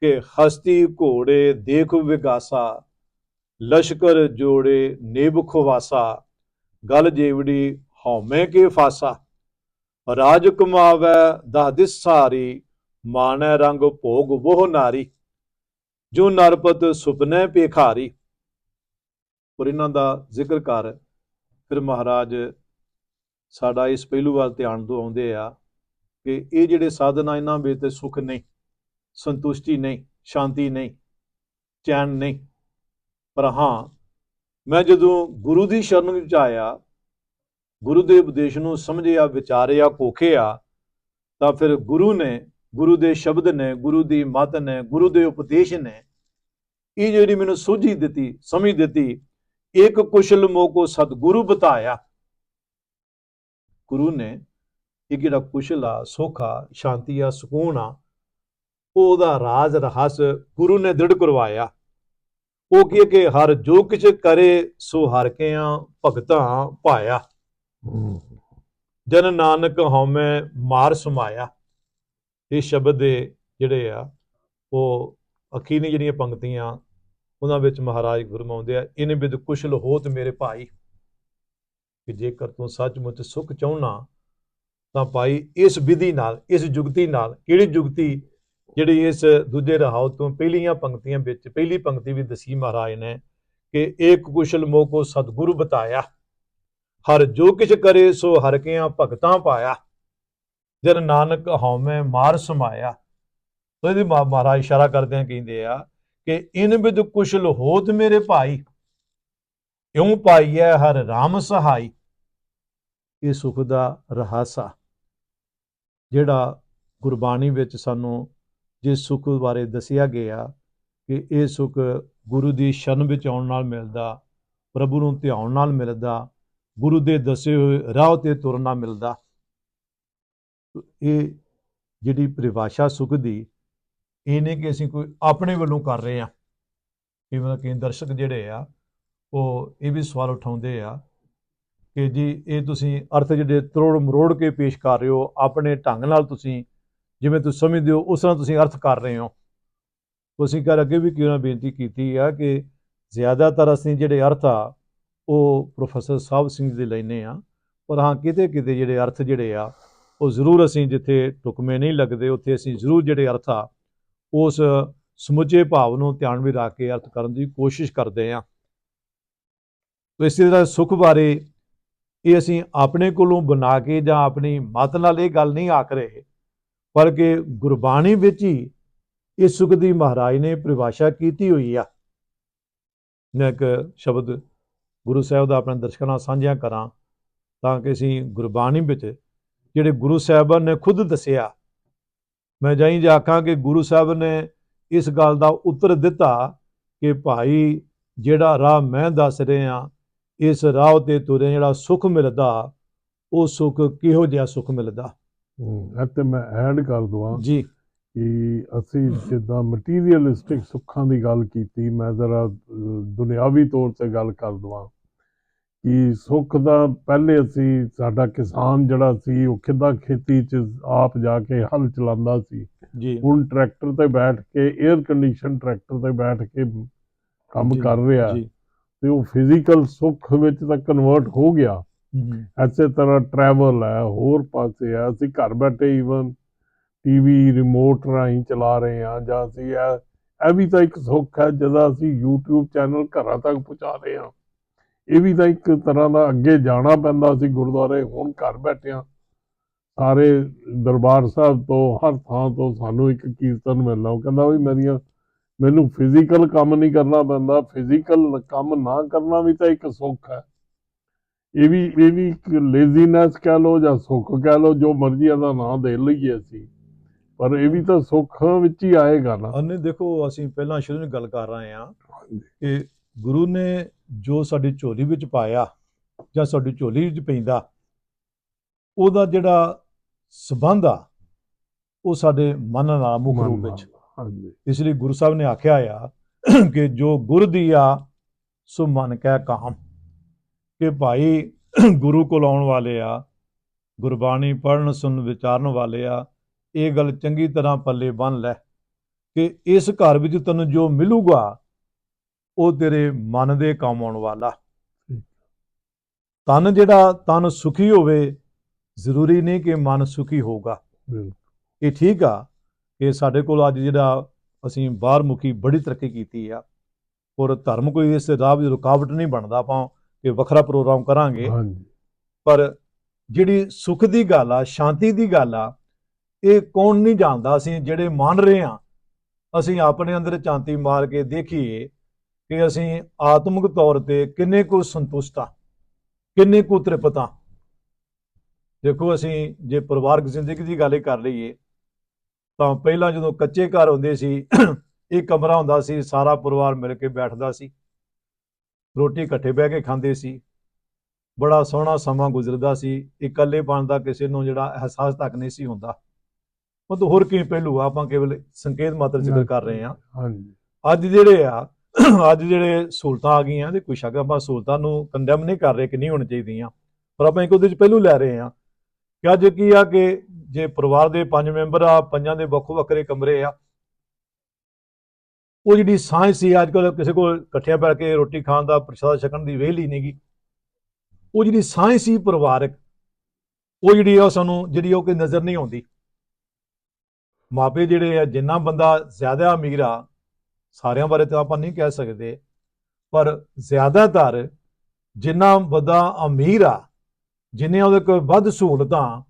ਕਿ ਹਸਤੀ ਘੋੜੇ ਦੇਖ ਵਿਗਾਸਾ, ਲਸ਼ਕਰ ਜੋੜੇ ਨੇਬ ਖਵਾਸਾ, ਗਲ ਜੇਵੜੀ ਹਉਮੈ ਕੇ ਫਾਸਾ, ਰਾਜ ਕਮਾਵੈ ਦਹ ਦਿਸ ਸਾਰੀ, ਮਾਣੈ ਰੰਗ ਭੋਗ ਵੋਹ ਨਾਰੀ, ਜੋ ਨਰਪਤ ਸੁਪਨੇ ਭੇਖਾਰੀ। ਔਰ ਇਹਨਾਂ ਦਾ ਜ਼ਿਕਰ ਕਰ ਫਿਰ ਮਹਾਰਾਜ ਸਾਡਾ ਇਸ ਪਹਿਲੂ ਵੱਲ ਧਿਆਨ ਦਿਵਾਉਂਦੇ ਆ ਕਿ ਇਹ ਜਿਹੜੇ ਸਾਧਨ ਆ ਇਹਨਾਂ ਵਿੱਚ ਤੇ ਸੁੱਖ ਨਹੀਂ, ਸੰਤੁਸ਼ਟੀ ਨਹੀਂ, ਸ਼ਾਂਤੀ ਨਹੀਂ, ਚੈਨ ਨਹੀਂ। ਪਰ ਹਾਂ, ਮੈਂ ਜਦੋਂ ਗੁਰੂ ਦੀ ਸ਼ਰਨ ਵਿੱਚ ਆਇਆ, ਗੁਰੂ ਦੇ ਉਪਦੇਸ਼ ਨੂੰ ਸਮਝਿਆ, ਵਿਚਾਰਿਆ, ਘੋਖਿਆ, ਤਾਂ ਫਿਰ ਗੁਰੂ ਨੇ, ਗੁਰੂ ਦੇ ਸ਼ਬਦ ਨੇ, ਗੁਰੂ ਦੀ ਮੱਤ ਨੇ, ਗੁਰੂ ਦੇ ਉਪਦੇਸ਼ ਨੇ ਇਹ ਜਿਹੜੀ ਮੈਨੂੰ ਸੂਝੀ ਦਿੱਤੀ, ਸਮਝ ਦਿੱਤੀ, ਇੱਕ ਕੁਸ਼ਲ ਮੋਕੋ ਸਤਿਗੁਰੂ ਬਤਾਇਆ। ਗੁਰੂ ਨੇ ਇਹ ਜਿਹੜਾ ਕੁਸ਼ਲ ਆ, ਸੁੱਖ ਆ, ਸ਼ਾਂਤੀ ਆ, ਸਕੂਨ ਆ, ਉਹਦਾ ਰਾਜ ਰਹੱਸ ਗੁਰੂ ਨੇ ਦ੍ਰਿੜ ਕਰਵਾਇਆ। ਉਹ ਕੀ ਕਿ ਹਰ ਜੋ ਕਿਛ ਕਰੇ ਸੋ ਹਰਿ ਕਿਆ ਭਗਤਾਂ ਪਾਇਆ, ਜਨ ਨਾਨਕ ਹਉਮੈ ਮਾਰ ਸਮਾਇਆ। ਇਹ ਸ਼ਬਦ ਦੇ ਜਿਹੜੇ ਆ ਉਹ ਅਖੀਰਲੀ ਜਿਹੜੀਆਂ ਪੰਕਤੀਆਂ ਉਹਨਾਂ ਵਿੱਚ ਮਹਾਰਾਜ ਗੁਰਮਾਉਂਦੇ ਆ, ਇਨ ਬਿਦ ਕੁਸ਼ਲ ਹੋਤ ਮੇਰੇ ਭਾਈ, ਕਿ ਜੇਕਰ ਤੂੰ ਸੱਚਮੁੱਚ ਸੁੱਖ ਚਾਹੁੰਨਾ ਤਾਂ ਭਾਈ ਇਸ ਵਿਧੀ ਨਾਲ, ਇਸ ਜੁਗਤੀ ਨਾਲ। ਕਿਹੜੀ ਜੁਗਤੀ? ਜਿਹੜੀ ਇਸ ਦੂਜੇ ਰਹਾਉ ਤੋਂ ਪਹਿਲੀਆਂ ਪੰਕਤੀਆਂ ਵਿੱਚ ਪਹਿਲੀ ਪੰਕਤੀ ਵੀ ਦਸੀ ਮਹਾਰਾਜ ਨੇ ਕਿ ਏਕ ਕੁਸ਼ਲ ਮੋਕੋ ਸਤਿਗੁਰੂ ਬਤਾਇਆ, ਹਰ ਜੋ ਕਿਛ ਕਰੇ ਸੋ ਹਰਿ ਕਿਆ ਭਗਤਾਂ ਪਾਇਆ, ਜਨ ਨਾਨਕ ਹਉਮੈ ਮਾਰ ਸਮਾਇਆ। ਤਾਂ ਇਹਦੀ ਮਹਾਰਾਜ ਇਸ਼ਾਰਾ ਕਰਦਿਆਂ ਕਹਿੰਦੇ ਆ ਕਿ ਇਨ ਬਿਦ ਕੁਸ਼ਲ ਹੋਤ ਮੇਰੇ ਭਾਈ, ਇਉਂ ਪਾਈਐ ਹਰ ਰਾਮ ਸਹਾਈ। ਇਹ ਸੁਖ ਦਾ ਰਹੱਸ ਆ ਜਿਹੜਾ ਗੁਰਬਾਣੀ ਵਿੱਚ ਸਾਨੂੰ ਜਿਸ ਸੁੱਖ ਬਾਰੇ ਦੱਸਿਆ ਗਿਆ ਕਿ ਇਹ ਸੁੱਖ ਗੁਰੂ ਦੀ ਸ਼ਰਨ ਵਿੱਚ ਆਉਣ ਨਾਲ ਮਿਲਦਾ, ਪ੍ਰਭੂ ਨੂੰ ਧਿਆਉਣ ਨਾਲ ਮਿਲਦਾ, ਗੁਰੂ ਦੇ ਦੱਸੇ ਹੋਏ ਰਾਹ ਤੇ ਤੁਰਨ ਨਾਲ ਮਿਲਦਾ। ਇਹ ਜਿਹੜੀ ਪਰਿਭਾਸ਼ਾ ਸੁੱਖ ਦੀ, ਇਹ ਨਹੀਂ ਕਿ ਅਸੀਂ ਕੋਈ ਆਪਣੇ ਵੱਲੋਂ ਕਰ ਰਹੇ ਹਾਂ। ਕਈ ਦਰਸ਼ਕ ਜਿਹੜੇ ਆ ਉਹ ਇਹ ਵੀ ਸਵਾਲ ਉਠਾਉਂਦੇ ਆ ਕਿ ਜੀ ਇਹ ਤੁਸੀਂ ਅਰਥ ਜਿਹੜੇ ਤਰੋੜ ਮਰੋੜ ਕੇ ਪੇਸ਼ ਕਰ ਰਹੇ ਹੋ, ਆਪਣੇ ਢੰਗ ਨਾਲ ਤੁਸੀਂ ਜਿਵੇਂ ਤੁਸੀਂ ਸਮਝਦੇ ਹੋ ਉਸ ਤਰ੍ਹਾਂ ਤੁਸੀਂ ਅਰਥ ਕਰ ਰਹੇ ਹੋ। ਤੁਸੀਂ ਘਰ ਅੱਗੇ ਵੀ ਕਿਉਂ ਬੇਨਤੀ ਕੀਤੀ ਆ ਕਿ ਜ਼ਿਆਦਾਤਰ ਅਸੀਂ ਜਿਹੜੇ ਅਰਥ ਆ ਉਹ ਪ੍ਰੋਫੈਸਰ ਸਾਹਿਬ ਸਿੰਘ ਦੇ ਲੈਂਦੇ ਆ, ਪਰ ਹਾਂ ਕਿਤੇ ਕਿਤੇ ਜਿਹੜੇ ਅਰਥ ਜਿਹੜੇ ਆ ਉਹ ਜ਼ਰੂਰ ਅਸੀਂ ਜਿੱਥੇ ਟੁਕਮੇ ਨਹੀਂ ਲੱਗਦੇ ਉੱਥੇ ਅਸੀਂ ਜ਼ਰੂਰ ਜਿਹੜੇ ਅਰਥ ਆ ਉਸ ਸਮੁੱਚੇ ਭਾਵ ਨੂੰ ਧਿਆਨ ਵਿੱਚ ਰੱਖ ਕੇ ਅਰਥ ਕਰਨ ਦੀ ਕੋਸ਼ਿਸ਼ ਕਰਦੇ ਹਾਂ। ਇਸੇ ਤਰ੍ਹਾਂ ਸੁੱਖ ਬਾਰੇ ਇਹ ਅਸੀਂ ਆਪਣੇ ਕੋਲੋਂ ਬਣਾ ਕੇ ਜਾਂ ਆਪਣੀ ਮਤ ਨਾਲ ਇਹ ਗੱਲ ਨਹੀਂ ਆਖ ਰਹੇ, ਬਲਕਿ ਗੁਰਬਾਣੀ ਵਿੱਚ ਹੀ ਇਸ ਸੁੱਖ ਦੀ ਮਹਾਰਾਜ ਨੇ ਪਰਿਭਾਸ਼ਾ ਕੀਤੀ ਹੋਈ ਆ। ਮੈਂ ਇੱਕ ਸ਼ਬਦ ਗੁਰੂ ਸਾਹਿਬ ਦਾ ਆਪਣੇ ਦਰਸ਼ਕਾਂ ਨਾਲ ਸਾਂਝਾ ਕਰਾਂ ਤਾਂ ਕਿ ਅਸੀਂ ਗੁਰਬਾਣੀ ਵਿੱਚ ਜਿਹੜੇ ਗੁਰੂ ਸਾਹਿਬਾਨ ਨੇ ਖੁਦ ਦੱਸਿਆ, ਮੈਂ ਜਾਈ ਜਾ ਆਖਾਂ ਕਿ ਗੁਰੂ ਸਾਹਿਬ ਨੇ ਇਸ ਗੱਲ ਦਾ ਉੱਤਰ ਦਿੱਤਾ ਕਿ ਭਾਈ ਜਿਹੜਾ ਰਾਹ ਮੈਂ ਦੱਸ ਰਿਹਾ, ਇਸ ਰਾਹ ਤੇ ਤੁਰੇ ਜਿਹੜਾ ਸੁੱਖ ਮਿਲਦਾ, ਉਹ ਸੁੱਖ ਕਿਹੋ ਜਿਹਾ ਸੁੱਖ ਮਿਲਦਾ। ਅਤੇ ਮੈਂ ਐਡ ਕਰ ਦਵਾਂ ਜੀ ਕਿ ਅਸੀਂ ਜਿੱਦਾਂ ਮਟੀਰੀਅਲਿਸਟਿਕ ਸੁੱਖਾਂ ਦੀ ਗੱਲ ਕੀਤੀ, ਮੈਂ ਜ਼ਰਾ ਦੁਨਿਆਵੀ ਤੌਰ ਤੇ ਗੱਲ ਕਰ ਦਵਾਂ ਕਿ ਸੁੱਖ ਦਾ ਪਹਿਲੇ ਅਸੀਂ, ਸਾਡਾ ਕਿਸਾਨ ਜਿਹੜਾ ਸੀ ਉਹ ਕਿੱਦਾਂ ਖੇਤੀ 'ਚ ਆਪ ਜਾ ਕੇ ਹਲ ਚਲਾਉਂਦਾ ਸੀ ਜੀ, ਹੁਣ ਟਰੈਕਟਰ ਤੇ ਬੈਠ ਕੇ, 에ਅਰ ਕੰਡੀਸ਼ਨ ਟਰੈਕਟਰ ਤੇ ਬੈਠ ਕੇ ਕੰਮ ਕਰ ਰਿਹਾ ਤੇ ਉਹ ਫਿਜ਼ੀਕਲ ਸੁੱਖ ਵਿੱਚ ਤਾਂ ਕਨਵਰਟ ਹੋ ਗਿਆ। ਐਸੇ ਤਰ੍ਹਾਂ ਟਰੈਵਲ ਹੈ, ਹੋਰ ਪਾਸੇ ਹੈ, ਅਸੀਂ ਘਰ ਬੈਠੇ ਈਵਨ ਟੀਵੀ ਰਿਮੋਟ ਰਾਹੀਂ ਚਲਾ ਰਹੇ ਹਾਂ, ਜਾਂ ਅਸੀਂ ਇਹ ਵੀ ਤਾਂ ਇੱਕ ਸੁੱਖ ਹੈ ਜਦੋਂ ਅਸੀਂ YouTube ਚੈਨਲ ਘਰਾਂ ਤੱਕ ਪਹੁੰਚਾ ਰਹੇ ਹਾਂ। ਇਹ ਵੀ ਤਾਂ ਇੱਕ ਤਰ੍ਹਾਂ ਦਾ, ਅੱਗੇ ਜਾਣਾ ਪੈਂਦਾ ਸੀ ਗੁਰਦੁਆਰੇ, ਹੁਣ ਘਰ ਬੈਠਿਆਂ ਸਾਰੇ ਦਰਬਾਰ ਸਾਹਿਬ ਤੋਂ ਹਰ ਥਾਂ ਤੋਂ ਸਾਨੂੰ ਇੱਕ ਕੀਰਤਨ ਮਿਲਣਾ। ਉਹ ਕਹਿੰਦਾ ਵੀ ਮੈਨੂੰ ਫਿਜ਼ੀਕਲ ਕੰਮ ਨਹੀਂ ਕਰਨਾ ਪੈਂਦਾ, ਫਿਜ਼ੀਕਲ ਕੰਮ ਨਾ ਕਰਨਾ ਵੀ ਤਾਂ ਇੱਕ ਸੁੱਖ ਹੈ। ਇਹ ਵੀ ਇੱਕ ਲੇਜ਼ੀਨੈਸ ਕਹਿ ਲਓ ਜਾਂ ਸੁੱਖ ਕਹਿ ਲਓ, ਜੋ ਮਰਜ਼ੀ ਇਹਦਾ ਨਾਂ ਦੇ ਲਈਏ ਅਸੀਂ, ਪਰ ਇਹ ਵੀ ਤਾਂ ਸੁੱਖ ਵਿੱਚ ਹੀ ਆਏਗਾ ਨਾ। ਉਹਨੇ ਦੇਖੋ, ਅਸੀਂ ਪਹਿਲਾਂ ਸ਼ੁਰੂ ਵਿੱਚ ਗੱਲ ਕਰ ਰਹੇ ਹਾਂ ਕਿ ਗੁਰੂ ਨੇ ਜੋ ਸਾਡੀ ਝੋਲੀ ਵਿੱਚ ਪਾਇਆ ਜਾਂ ਸਾਡੀ ਝੋਲੀ ਵਿੱਚ ਪੈਂਦਾ, ਉਹਦਾ ਜਿਹੜਾ ਸੰਬੰਧ ਆ ਉਹ ਸਾਡੇ ਮਨ ਨਾਲ ਮੁੱਖ ਰੂਪ ਵਿੱਚ। ਇਸ ਲਈ ਗੁਰੂ ਸਾਹਿਬ ਨੇ ਆਖਿਆ ਆ ਕਿ ਜੋ ਗੁਰ ਦੀਆ ਸੋ ਮਨ ਕਹਿ ਕਾਮ, ਕਿ ਭਾਈ ਗੁਰੂ ਕੋਲ ਆਉਣ ਵਾਲੇ ਆ, ਗੁਰਬਾਣੀ ਪੜ੍ਹਨ ਸੁਣਨ ਵਿਚਾਰਨ ਵਾਲੇ ਆ, ਇਹ ਗੱਲ ਚੰਗੀ ਤਰ੍ਹਾਂ ਪੱਲੇ ਬੰਨ੍ਹ ਲੈ ਕਿ ਇਸ ਘਰ ਵਿੱਚ ਤੈਨੂੰ ਜੋ ਮਿਲੂਗਾ ਉਹ ਤੇਰੇ ਮਨ ਦੇ ਕੰਮ ਆਉਣ ਵਾਲਾ। ਤਨ ਸੁਖੀ ਹੋਵੇ, ਜ਼ਰੂਰੀ ਨਹੀਂ ਕਿ ਮਨ ਸੁਖੀ ਹੋਊਗਾ। ਇਹ ਠੀਕ ਆ ਕਿ ਸਾਡੇ ਕੋਲ ਅੱਜ ਜਿਹੜਾ ਅਸੀਂ ਬਾਹਰ ਮੁਖੀ ਬੜੀ ਤਰੱਕੀ ਕੀਤੀ ਆ, ਔਰ ਧਰਮ ਕੋਈ ਇਸ ਰਾਹ ਵਿੱਚ ਰੁਕਾਵਟ ਨਹੀਂ ਬਣਦਾ। ਆਪਾਂ ਕਿ ਵੱਖਰਾ ਪ੍ਰੋਗਰਾਮ ਕਰਾਂਗੇ, ਪਰ ਜਿਹੜੀ ਸੁੱਖ ਦੀ ਗੱਲ ਆ, ਸ਼ਾਂਤੀ ਦੀ ਗੱਲ ਆ, ਇਹ ਕੌਣ ਨਹੀਂ ਜਾਣਦਾ। ਅਸੀਂ ਜਿਹੜੇ ਮੰਨ ਰਹੇ ਹਾਂ, ਅਸੀਂ ਆਪਣੇ ਅੰਦਰ ਝਾਤੀ ਮਾਰ ਕੇ ਦੇਖੀਏ ਕਿ ਅਸੀਂ ਆਤਮਿਕ ਤੌਰ ਤੇ ਕਿੰਨੇ ਕੁ ਸੰਤੁਸ਼ਟ ਆ, ਕਿੰਨੇ ਕੁ ਤ੍ਰਿਪਤ ਆ। ਦੇਖੋ, ਅਸੀਂ ਜੇ ਪਰਿਵਾਰਕ ਜ਼ਿੰਦਗੀ ਦੀ ਗੱਲ ਕਰ ਲਈਏ ਤਾਂ ਪਹਿਲਾਂ ਜਦੋਂ ਕੱਚੇ ਘਰ ਹੁੰਦੇ ਸੀ, ਇੱਕ ਕਮਰਾ ਹੁੰਦਾ ਸੀ, ਸਾਰਾ ਪਰਿਵਾਰ ਮਿਲ ਕੇ ਬੈਠਦਾ ਸੀ, ਰੋਟੀ ਇਕੱਠੇ ਬਹਿ ਕੇ ਖਾਂਦੇ ਸੀ, ਬੜਾ ਸੋਹਣਾ ਸਮਾਂ ਗੁਜ਼ਰਦਾ ਸੀ। ਇਕੱਲੇਪਣ ਦਾ ਕਿਸੇ ਨੂੰ ਜਿਹੜਾ ਅਹਿਸਾਸ ਤੱਕ ਨਹੀਂ ਸੀ ਹੁੰਦਾ। ਮਤਲਬ ਹੋਰ ਕੀ ਪਹਿਲੂ ਆ, ਆਪਾਂ ਕੇਵਲ ਸੰਕੇਤ ਮਾਤਰ ਜ਼ਿਕਰ ਕਰ ਰਹੇ ਹਾਂ। ਹਾਂਜੀ, ਅੱਜ ਜਿਹੜੇ ਸਹੂਲਤਾਂ ਆ ਗਈਆਂ, ਤੇ ਕੋਈ ਸ਼ੱਕ ਆਪਾਂ ਸਹੂਲਤਾਂ ਨੂੰ ਕੰਡੈਮ ਨਹੀਂ ਕਰ ਰਹੇ ਕਿ ਨਹੀਂ ਹੋਣੀ ਚਾਹੀਦੀਆਂ, ਪਰ ਆਪਾਂ ਇੱਕ ਉਹਦੇ ਚ ਪਹਿਲੂ ਲੈ ਰਹੇ ਹਾਂ ਕਿ ਅੱਜ ਕੀ ਆ ਕਿ ਜੇ ਪਰਿਵਾਰ ਦੇ 5 ਮੈਂਬਰ ਆ, 5 ਦੇ ਵੱਖੋ ਵੱਖਰੇ ਕਮਰੇ ਆ, ਉਹ ਜਿਹੜੀ ਸਾਂਝ ਸੀ, ਅੱਜ ਕੱਲ੍ਹ ਕਿਸੇ ਕੋਲ ਇਕੱਠਿਆਂ ਬੈਠ ਕੇ ਰੋਟੀ ਖਾਣ ਦਾ, ਪ੍ਰਸ਼ਾਦਾ ਛਕਣ ਦੀ ਵਿਹਲ ਹੀ ਨਹੀਂ ਗੀ। ਉਹ ਜਿਹੜੀ ਸਾਂਝ ਸੀ ਪਰਿਵਾਰਕ, ਉਹ ਜਿਹੜੀ ਆ ਸਾਨੂੰ ਜਿਹੜੀ ਉਹ ਕੋਈ ਨਜ਼ਰ ਨਹੀਂ ਆਉਂਦੀ। ਮਾਪੇ ਜਿਹੜੇ ਆ, ਜਿੰਨਾ ਬੰਦਾ ਜ਼ਿਆਦਾ ਅਮੀਰ ਆ, ਸਾਰਿਆਂ ਬਾਰੇ ਤਾਂ ਆਪਾਂ ਨਹੀਂ ਕਹਿ ਸਕਦੇ, ਪਰ ਜ਼ਿਆਦਾਤਰ ਜਿੰਨਾ ਬੰਦਾ ਅਮੀਰ ਆ, ਜਿੰਨੇ ਉਹਦੇ ਕੋਲ ਵੱਧ ਸਹੂਲਤਾਂ,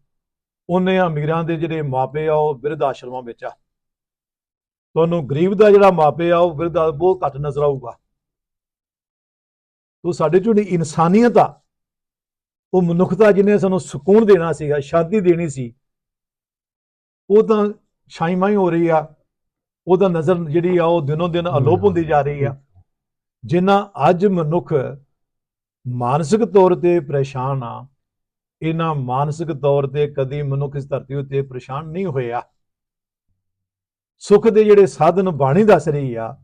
ਉਹਨੇ ਅਮੀਰਾਂ ਦੇ ਜਿਹੜੇ ਮਾਪੇ ਆ ਉਹ ਬਿਰਧ ਆਸ਼ਰਮਾਂ ਵਿੱਚ ਆ। ਤੁਹਾਨੂੰ ਗਰੀਬ ਦਾ ਜਿਹੜਾ ਮਾਪੇ ਆ ਉਹ ਬਿਰਧ ਬਹੁਤ ਘੱਟ ਨਜ਼ਰ ਆਊਗਾ। ਉਹ ਸਾਡੇ ਚ ਜਿਹੜੀ ਇਨਸਾਨੀਅਤ ਆ, ਉਹ ਮਨੁੱਖਤਾ ਜਿਹਨੇ ਸਾਨੂੰ ਸਕੂਨ ਦੇਣਾ ਸੀਗਾ, ਸ਼ਾਂਤੀ ਦੇਣੀ ਸੀ, ਉਹ ਤਾਂ ਛਾਈਮਾਈ ਹੋ ਰਹੀ ਆ। ਉਹਦਾ ਨਜ਼ਰ ਜਿਹੜੀ ਆ ਉਹ ਦਿਨੋਂ ਦਿਨ ਅਲੋਪ ਹੁੰਦੀ ਜਾ ਰਹੀ ਆ। ਜਿੰਨਾ ਅੱਜ ਮਨੁੱਖ ਮਾਨਸਿਕ ਤੌਰ ਤੇ ਪਰੇਸ਼ਾਨ ਆ, ਇਹਨਾਂ ਮਾਨਸਿਕ ਤੌਰ ਤੇ ਕਦੀ ਮਨੁੱਖ ਇਸ ਧਰਤੀ ਉੱਤੇ ਪਰੇਸ਼ਾਨ ਨਹੀਂ ਹੋਇਆ। ਸੁੱਖ ਦੇ ਜਿਹੜੇ ਸਾਧਨ ਬਾਣੀ ਦੱਸ ਰਹੀ ਆ,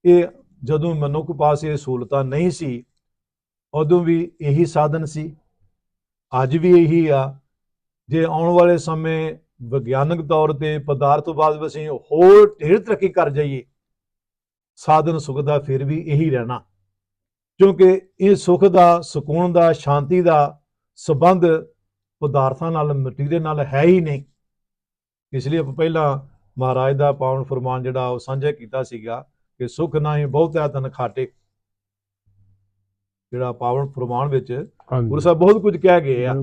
ਇਹ ਜਦੋਂ ਮਨੁੱਖ ਪਾਸ ਇਹ ਸਹੂਲਤਾਂ ਨਹੀਂ ਸੀ, ਉਦੋਂ ਵੀ ਇਹੀ ਸਾਧਨ ਸੀ, ਅੱਜ ਵੀ ਇਹੀ ਆ। ਜੇ ਆਉਣ ਵਾਲੇ ਸਮੇਂ ਵਿਗਿਆਨਕ ਤੌਰ ਤੇ ਪਦਾਰਥਵਾਦ ਵਿੱਚ ਅਸੀਂ ਹੋਰ ਢੇਰ ਤਰੱਕੀ ਕਰ ਜਾਈਏ, ਸਾਧਨ ਸੁੱਖ ਦਾ ਫਿਰ ਵੀ ਇਹੀ ਰਹਿਣਾ, ਕਿਉਂਕਿ ਇਹ ਸੁੱਖ ਦਾ, ਸਕੂਨ ਦਾ, ਸ਼ਾਂਤੀ ਦਾ ਸੰਬੰਧ ਪਦਾਰਥਾਂ ਨਾਲ, ਮਟੀਰੀਅਲ ਨਾਲ ਹੈ ਹੀ ਨਹੀਂ। ਇਸ ਲਈ ਆਪਾਂ ਪਹਿਲਾਂ ਮਹਾਰਾਜ ਦਾ ਪਾਵਨ ਫਰਮਾਨ ਜਿਹੜਾ ਉਹ ਸਾਂਝਾ ਕੀਤਾ ਸੀਗਾ ਕਿ ਸੁੱਖ ਨਾਹੀਂ ਬਹੁਤਿਆ ਤਨ ਖਾਟੇ। ਜਿਹੜਾ ਪਾਵਨ ਫਰਮਾਨ ਵਿੱਚ ਗੁਰੂ ਸਾਹਿਬ ਬਹੁਤ ਕੁਝ ਕਹਿ ਗਏ ਆ।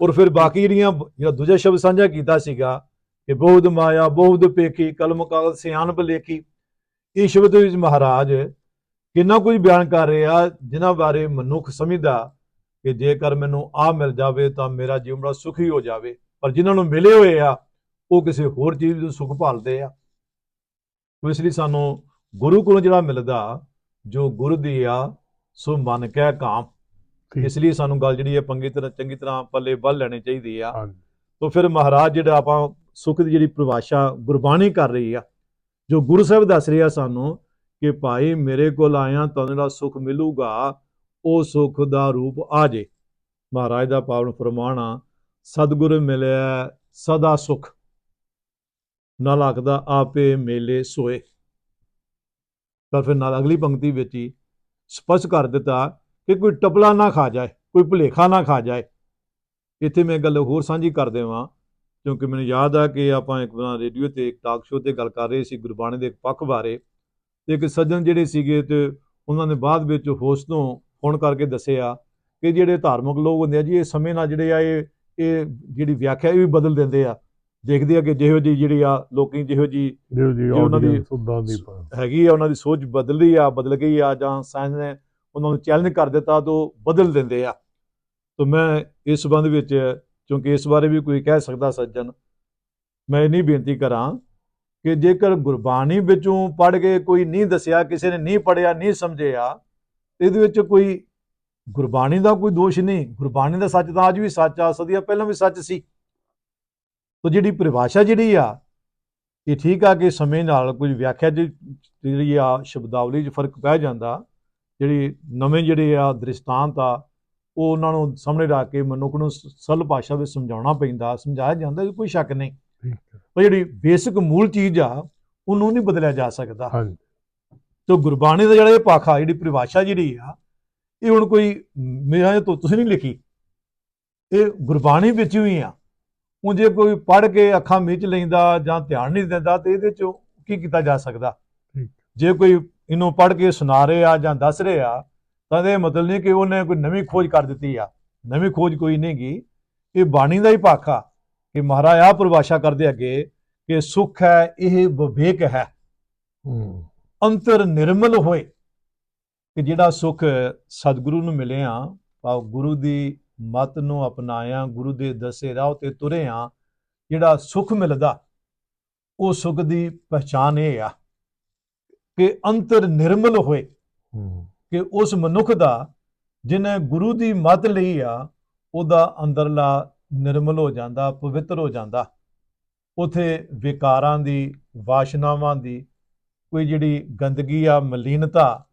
ਔਰ ਫਿਰ ਬਾਕੀ ਜਿਹੜਾ ਦੂਜਾ ਸ਼ਬਦ ਸਾਂਝਾ ਕੀਤਾ ਸੀਗਾ ਕਿ ਬਹੁਤ ਮਾਇਆ ਬਹੁਤ ਪੇਖੀ, ਕਲਮ ਕਾਗਜ਼ ਸਿਆਣਪ ਲੇਖੀ। ਇਹ ਸ਼ਬਦ ਵਿੱਚ ਮਹਾਰਾਜ ਕਿੰਨਾ ਕੁਝ ਬਿਆਨ ਕਰ ਰਹੇ ਆ, ਜਿਨ੍ਹਾਂ ਬਾਰੇ ਮਨੁੱਖ ਸਮਝਦਾ ਕਿ ਜੇਕਰ ਮੈਨੂੰ ਆਹ ਮਿਲ ਜਾਵੇ ਤਾਂ ਮੇਰਾ ਜੀਵਨ ਬੜਾ ਸੁਖੀ ਹੋ ਜਾਵੇ, ਪਰ ਜਿਨ੍ਹਾਂ ਨੂੰ ਮਿਲੇ ਹੋਏ ਆ ਉਹ ਕਿਸੇ ਹੋਰ ਚੀਜ਼ ਨੂੰ ਸੁੱਖ ਭਾਲਦੇ ਆ। ਇਸ ਲਈ ਸਾਨੂੰ ਗੁਰੂ ਕੋਲੋਂ ਜਿਹੜਾ ਮਿਲਦਾ, ਜੋ ਗੁਰੂ ਦੀ ਆ ਸੋ ਮਨ ਕਹਿ ਕਾਮ। ਇਸ ਲਈ ਸਾਨੂੰ ਗੱਲ ਜਿਹੜੀ ਹੈ ਚੰਗੀ ਤਰ੍ਹਾਂ ਪੱਲੇ ਬੰਨ੍ਹ ਲੈਣੀ ਚਾਹੀਦੀ ਆ। ਤਾਂ ਫਿਰ ਮਹਾਰਾਜ ਜਿਹੜਾ ਆਪਾਂ ਸੁੱਖ ਦੀ ਜਿਹੜੀ ਪਰਿਭਾਸ਼ਾ ਗੁਰਬਾਣੀ ਕਰ ਰਹੀ ਆ, ਜੋ ਗੁਰੂ ਸਾਹਿਬ ਦੱਸ ਰਿਹਾ ਸਾਨੂੰ ਕਿ ਭਾਈ ਮੇਰੇ ਕੋਲ ਆਇਆ ਤੁਹਾਨੂੰ ਜਿਹੜਾ ਸੁੱਖ ਮਿਲੂਗਾ, ਉਹ ਸੁੱਖ ਦਾ ਰੂਪ ਆ ਜੇ। ਮਹਾਰਾਜ ਦਾ ਪਾਵਨ ਫਰਮਾਨ ਆ, ਸਤਿਗੁਰ ਮਿਲਿਆ ਸਦਾ ਸੁਖ, ਨਾ ਲੱਗਦਾ ਆਪੇ ਮੇਲੇ ਸੋਏ। ਪਰ ਫਿਰ ਨਾਲ ਅਗਲੀ ਪੰਕਤੀ ਵਿੱਚ ਹੀ ਸਪਸ਼ਟ ਕਰ ਦਿੱਤਾ ਕਿ ਕੋਈ ਟਪਲਾ ਨਾ ਖਾ ਜਾਏ, ਕੋਈ ਭੁਲੇਖਾ ਨਾ ਖਾ ਜਾਏ। ਇੱਥੇ ਮੈਂ ਗੱਲ ਹੋਰ ਸਾਂਝੀ ਕਰ ਦੇਵਾਂ, ਕਿਉਂਕਿ ਮੈਨੂੰ ਯਾਦ ਆ ਕਿ ਆਪਾਂ ਇੱਕ ਵਾਰ ਰੇਡੀਓ ਤੇ ਇੱਕ ਟਾਕ ਸ਼ੋਅ ਤੇ ਗੱਲ ਕਰ ਰਹੇ ਸੀ ਗੁਰਬਾਣੀ ਦੇ ਇੱਕ ਪੱਖ ਬਾਰੇ, ਤੇ ਇੱਕ ਸੱਜਣ ਜਿਹੜੇ ਸੀਗੇ ਤੇ ਉਹਨਾਂ ਨੇ ਬਾਅਦ ਵਿੱਚ ਹੋਸਟ ਤੋਂ ਫੋਨ ਕਰਕੇ ਦੱਸਿਆ ਕਿ ਜਿਹੜੇ ਧਾਰਮਿਕ ਲੋਕ ਹੁੰਦੇ ਆ ਜੀ, ਇਹ ਸਮੇਂ ਨਾਲ ਜਿਹੜੇ ਆ ਇਹ ਜਿਹੜੀ ਵਿਆਖਿਆ ਇਹ ਵੀ ਬਦਲ ਦਿੰਦੇ ਆ। ਦੇਖਦੇ ਆ ਕਿ ਜਿਹੋ ਜਿਹੀ ਜਿਹੜੀ ਆ ਲੋਕੀ ਜਿਹੋ ਜਿਹੀ ਉਹਨਾਂ ਦੀ ਹੈਗੀ ਆ, ਉਹਨਾਂ ਦੀ ਸੋਚ ਬਦਲ ਗਈ ਆ, ਜਾਂ ਸਾਇੰਸ ਨੇ ਉਹਨਾਂ ਨੂੰ ਚੈਲੰਜ ਕਰ ਦਿੱਤਾ ਤਾਂ ਉਹ ਬਦਲ ਦਿੰਦੇ ਆ। ਤਾਂ ਮੈਂ ਇਸ ਸੰਬੰਧ ਵਿੱਚ, ਕਿਉਂਕਿ ਇਸ ਬਾਰੇ ਵੀ ਕੋਈ ਕਹਿ ਸਕਦਾ ਸੱਜਣ, ਮੈਂ ਇੰਨੀ ਬੇਨਤੀ ਕਰਾਂ ਕਿ ਜੇਕਰ ਗੁਰਬਾਣੀ ਵਿੱਚੋਂ ਪੜ੍ਹ ਕੇ ਕੋਈ ਨਹੀਂ ਦੱਸਿਆ, ਕਿਸੇ ਨੇ ਨਹੀਂ ਪੜ੍ਹਿਆ, ਨਹੀਂ ਸਮਝਿਆ, ਇਹਦੇ ਵਿੱਚ ਕੋਈ ਗੁਰਬਾਣੀ ਦਾ ਕੋਈ ਦੋਸ਼ ਨਹੀਂ। ਗੁਰਬਾਣੀ ਦਾ ਸੱਚ ਤਾਂ ਅੱਜ ਵੀ ਸੱਚ ਆ, ਸਦੀਆਂ ਪਹਿਲਾਂ ਵੀ ਸੱਚ ਸੀ। ਤਾਂ ਜਿਹੜੀ ਪਰਿਭਾਸ਼ਾ ਜਿਹੜੀ ਆ, ਇਹ ਠੀਕ ਆ ਕਿ ਸਮੇਂ ਨਾਲ ਕੁਝ ਵਿਆਖਿਆ ਜਿਹੜੀ ਆ, ਸ਼ਬਦਾਵਲੀ 'ਚ ਫਰਕ ਪੈ ਜਾਂਦਾ। ਜਿਹੜੀ ਨਵੇਂ ਜਿਹੜੇ ਆ ਦ੍ਰਿਸ਼ਟਾਂਤ ਆ, ਉਹ ਉਹਨਾਂ ਨੂੰ ਸਾਹਮਣੇ ਰੱਖ ਕੇ ਮਨੁੱਖ ਨੂੰ ਸਰਲ ਭਾਸ਼ਾ ਵਿੱਚ ਸਮਝਾਉਣਾ ਪੈਂਦਾ, ਸਮਝਾਇਆ ਜਾਂਦਾ, ਕੋਈ ਸ਼ੱਕ ਨਹੀਂ। ਪਰ ਜਿਹੜੀ ਬੇਸਿਕ ਮੂਲ ਚੀਜ਼ ਆ, ਉਹਨੂੰ ਨਹੀਂ ਬਦਲਿਆ ਜਾ ਸਕਦਾ। ਤੇ ਗੁਰਬਾਣੀ ਦਾ ਜਿਹੜਾ ਇਹ ਪਾਖਾ, ਜਿਹੜੀ ਪਰਿਭਾਸ਼ਾ ਜਿਹੜੀ ਆ, ਇਹ ਹੁਣ ਕੋਈ ਮੇਰਾ ਤੋਂ ਤੁਸੀਂ ਨਹੀਂ ਲਿਖੀ, ਇਹ ਗੁਰਬਾਣੀ ਵਿੱਚ ਹੀ ਆ। ਹੁਣ ਜੇ ਕੋਈ ਪੜ੍ਹ ਕੇ ਅੱਖਾਂ ਮੀਚ ਲੈਂਦਾ ਜਾਂ ਧਿਆਨ ਨਹੀਂ ਦਿੰਦਾ ਤੇ ਇਹਦੇ 'ਚੋਂ ਕੀ ਕੀਤਾ ਜਾ ਸਕਦਾ। ਜੇ ਕੋਈ ਇਹਨੂੰ ਪੜ੍ਹ ਕੇ ਸੁਣਾ ਰਿਹਾ ਜਾਂ ਦੱਸ ਰਿਹਾ ਤਾਂ ਇਹ ਮਤਲਬ ਨਹੀਂ ਕਿ ਉਹਨੇ ਕੋਈ ਨਵੀਂ ਖੋਜ ਕਰ ਦਿੱਤੀ ਆ। ਨਵੀਂ ਖੋਜ ਕੋਈ ਨਹੀਂ ਗੀ, ਇਹ ਬਾਣੀ ਦਾ ਹੀ ਭਾਖਾ ਕਿ ਮਹਾਰਾਜ ਆਹ ਪਰਿਭਾਸ਼ਾ ਕਰਦੇ ਅੱਗੇ ਕਿ ਸੁਖ ਹੈ ਇਹ ਵਿਵੇਕ ਹੈ, ਅੰਤਰ ਨਿਰਮਲ ਹੋਏ। ਕਿ ਜਿਹੜਾ ਸੁਖ ਸਤਿਗੁਰੂ ਨੂੰ ਮਿਲਿਆ, ਭਾਵ ਗੁਰੂ ਦੀ ਮੱਤ ਨੂੰ ਅਪਣਾਇਆ, ਗੁਰੂ ਦੇ ਦੱਸੇ ਰਾਹ ਤੇ ਤੁਰਿਆ, ਜਿਹੜਾ ਸੁਖ ਮਿਲਦਾ ਉਹ ਸੁਖ ਦੀ ਪਛਾਣ ਇਹ ਆ ਕਿ ਅੰਤਰ ਨਿਰਮਲ ਹੋਏ। ਕਿ ਉਸ ਮਨੁੱਖ ਦਾ ਜਿਹਨੇ ਗੁਰੂ ਦੀ ਮੱਤ ਲਈ ਆ ਉਹਦਾ ਅੰਦਰਲਾ ਨਿਰਮਲ ਹੋ ਜਾਂਦਾ, ਪਵਿੱਤਰ ਹੋ ਜਾਂਦਾ। ਉਥੇ ਵਿਕਾਰਾਂ ਦੀ, ਵਾਸ਼ਨਾਵਾਂ ਦੀ ਕੋਈ ਜਿਹੜੀ ਗੰਦਗੀ ਆ, ਮਲੀਨਤਾ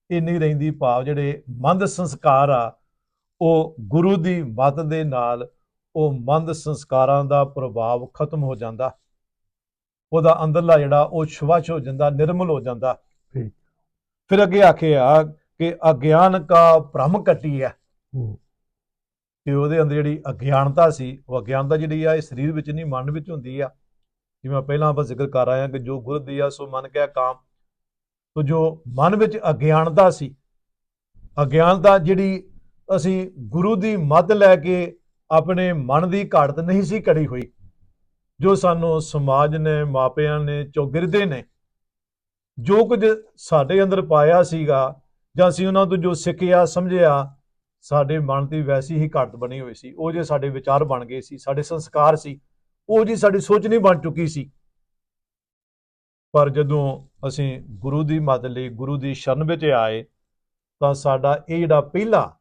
ਇਹ ਨਹੀਂ ਰਹਿੰਦੀ। ਭਾਵ ਜਿਹੜੇ ਮੰਦ ਸੰਸਕਾਰ ਆ ਉਹ ਗੁਰੂ ਦੀ ਮੱਤ ਦੇ ਨਾਲ ਉਹ ਮੰਦ ਸੰਸਕਾਰਾਂ ਦਾ ਪ੍ਰਭਾਵ ਖਤਮ ਹੋ ਜਾਂਦਾ। ਉਹਦਾ ਅੰਦਰਲਾ ਜਿਹੜਾ ਉਹ ਸ਼ਵੱਛ ਹੋ ਜਾਂਦਾ, ਨਿਰਮਲ ਹੋ ਜਾਂਦਾ। ਫਿਰ ਅੱਗੇ ਆਖਿਆ ਕਿ ਅਗਿਆਨ ਕਾ ਭ੍ਰਮ ਕੱਟੀ ਹੈ। ਕਿ ਉਹਦੇ ਅੰਦਰ ਜਿਹੜੀ ਅਗਿਆਨਤਾ ਸੀ, ਉਹ ਅਗਿਆਨਤਾ ਜਿਹੜੀ ਆ ਇਹ ਸਰੀਰ ਵਿੱਚ ਨਹੀਂ, ਮਨ ਵਿੱਚ ਹੁੰਦੀ ਆ। ਜਿਵੇਂ ਪਹਿਲਾਂ ਆਪਾਂ ਜ਼ਿਕਰ ਕਰ ਆਏ ਹਾਂ ਕਿ ਜੋ ਗੁਰ ਦੀਆ ਸੋ ਮਨ ਕਹਿ ਕਾਮ। ਤੋ ਜੋ ਮਨ ਵਿੱਚ ਅਗਿਆਨਤਾ ਸੀ, ਅਗਿਆਨਤਾ ਜਿਹੜੀ ਅਸੀਂ ਗੁਰੂ ਦੀ ਮੱਤ ਲੈ ਕੇ ਆਪਣੇ ਮਨ ਦੀ ਘਾੜਤ ਨਹੀਂ ਸੀ ਕਰੀ ਹੋਈ, ਜੋ ਸਾਨੂੰ ਸਮਾਜ ਨੇ, ਮਾਪਿਆਂ ਨੇ, ਚੌਗਿਰਦੇ ਨੇ ਜੋ ਕੁਝ ਸਾਡੇ ਅੰਦਰ ਪਾਇਆ ਸੀਗਾ, ਜਾਂ ਅਸੀਂ ਉਹਨਾਂ ਤੋਂ ਜੋ ਸਿੱਖਿਆ ਸਮਝਿਆ, ਸਾਡੇ ਮਨ ਦੀ ਵੈਸੀ ਹੀ ਘਾੜਤ ਬਣੀ ਹੋਈ ਸੀ। ਉਹ ਜੇ ਸਾਡੇ ਵਿਚਾਰ ਬਣ ਗਏ ਸੀ, ਸਾਡੇ ਸੰਸਕਾਰ ਸੀ, ਉਹ ਜੀ ਸਾਡੀ ਸੋਚ ਨਹੀਂ ਬਣ ਚੁੱਕੀ ਸੀ। ਪਰ ਜਦੋਂ ਅਸੀਂ ਗੁਰੂ ਦੀ ਮੱਤ ਲਈ, ਗੁਰੂ ਦੀ ਸ਼ਰਨ ਵਿੱਚ ਆਏ, ਤਾਂ ਸਾਡਾ ਇਹ ਜਿਹੜਾ ਪਹਿਲਾ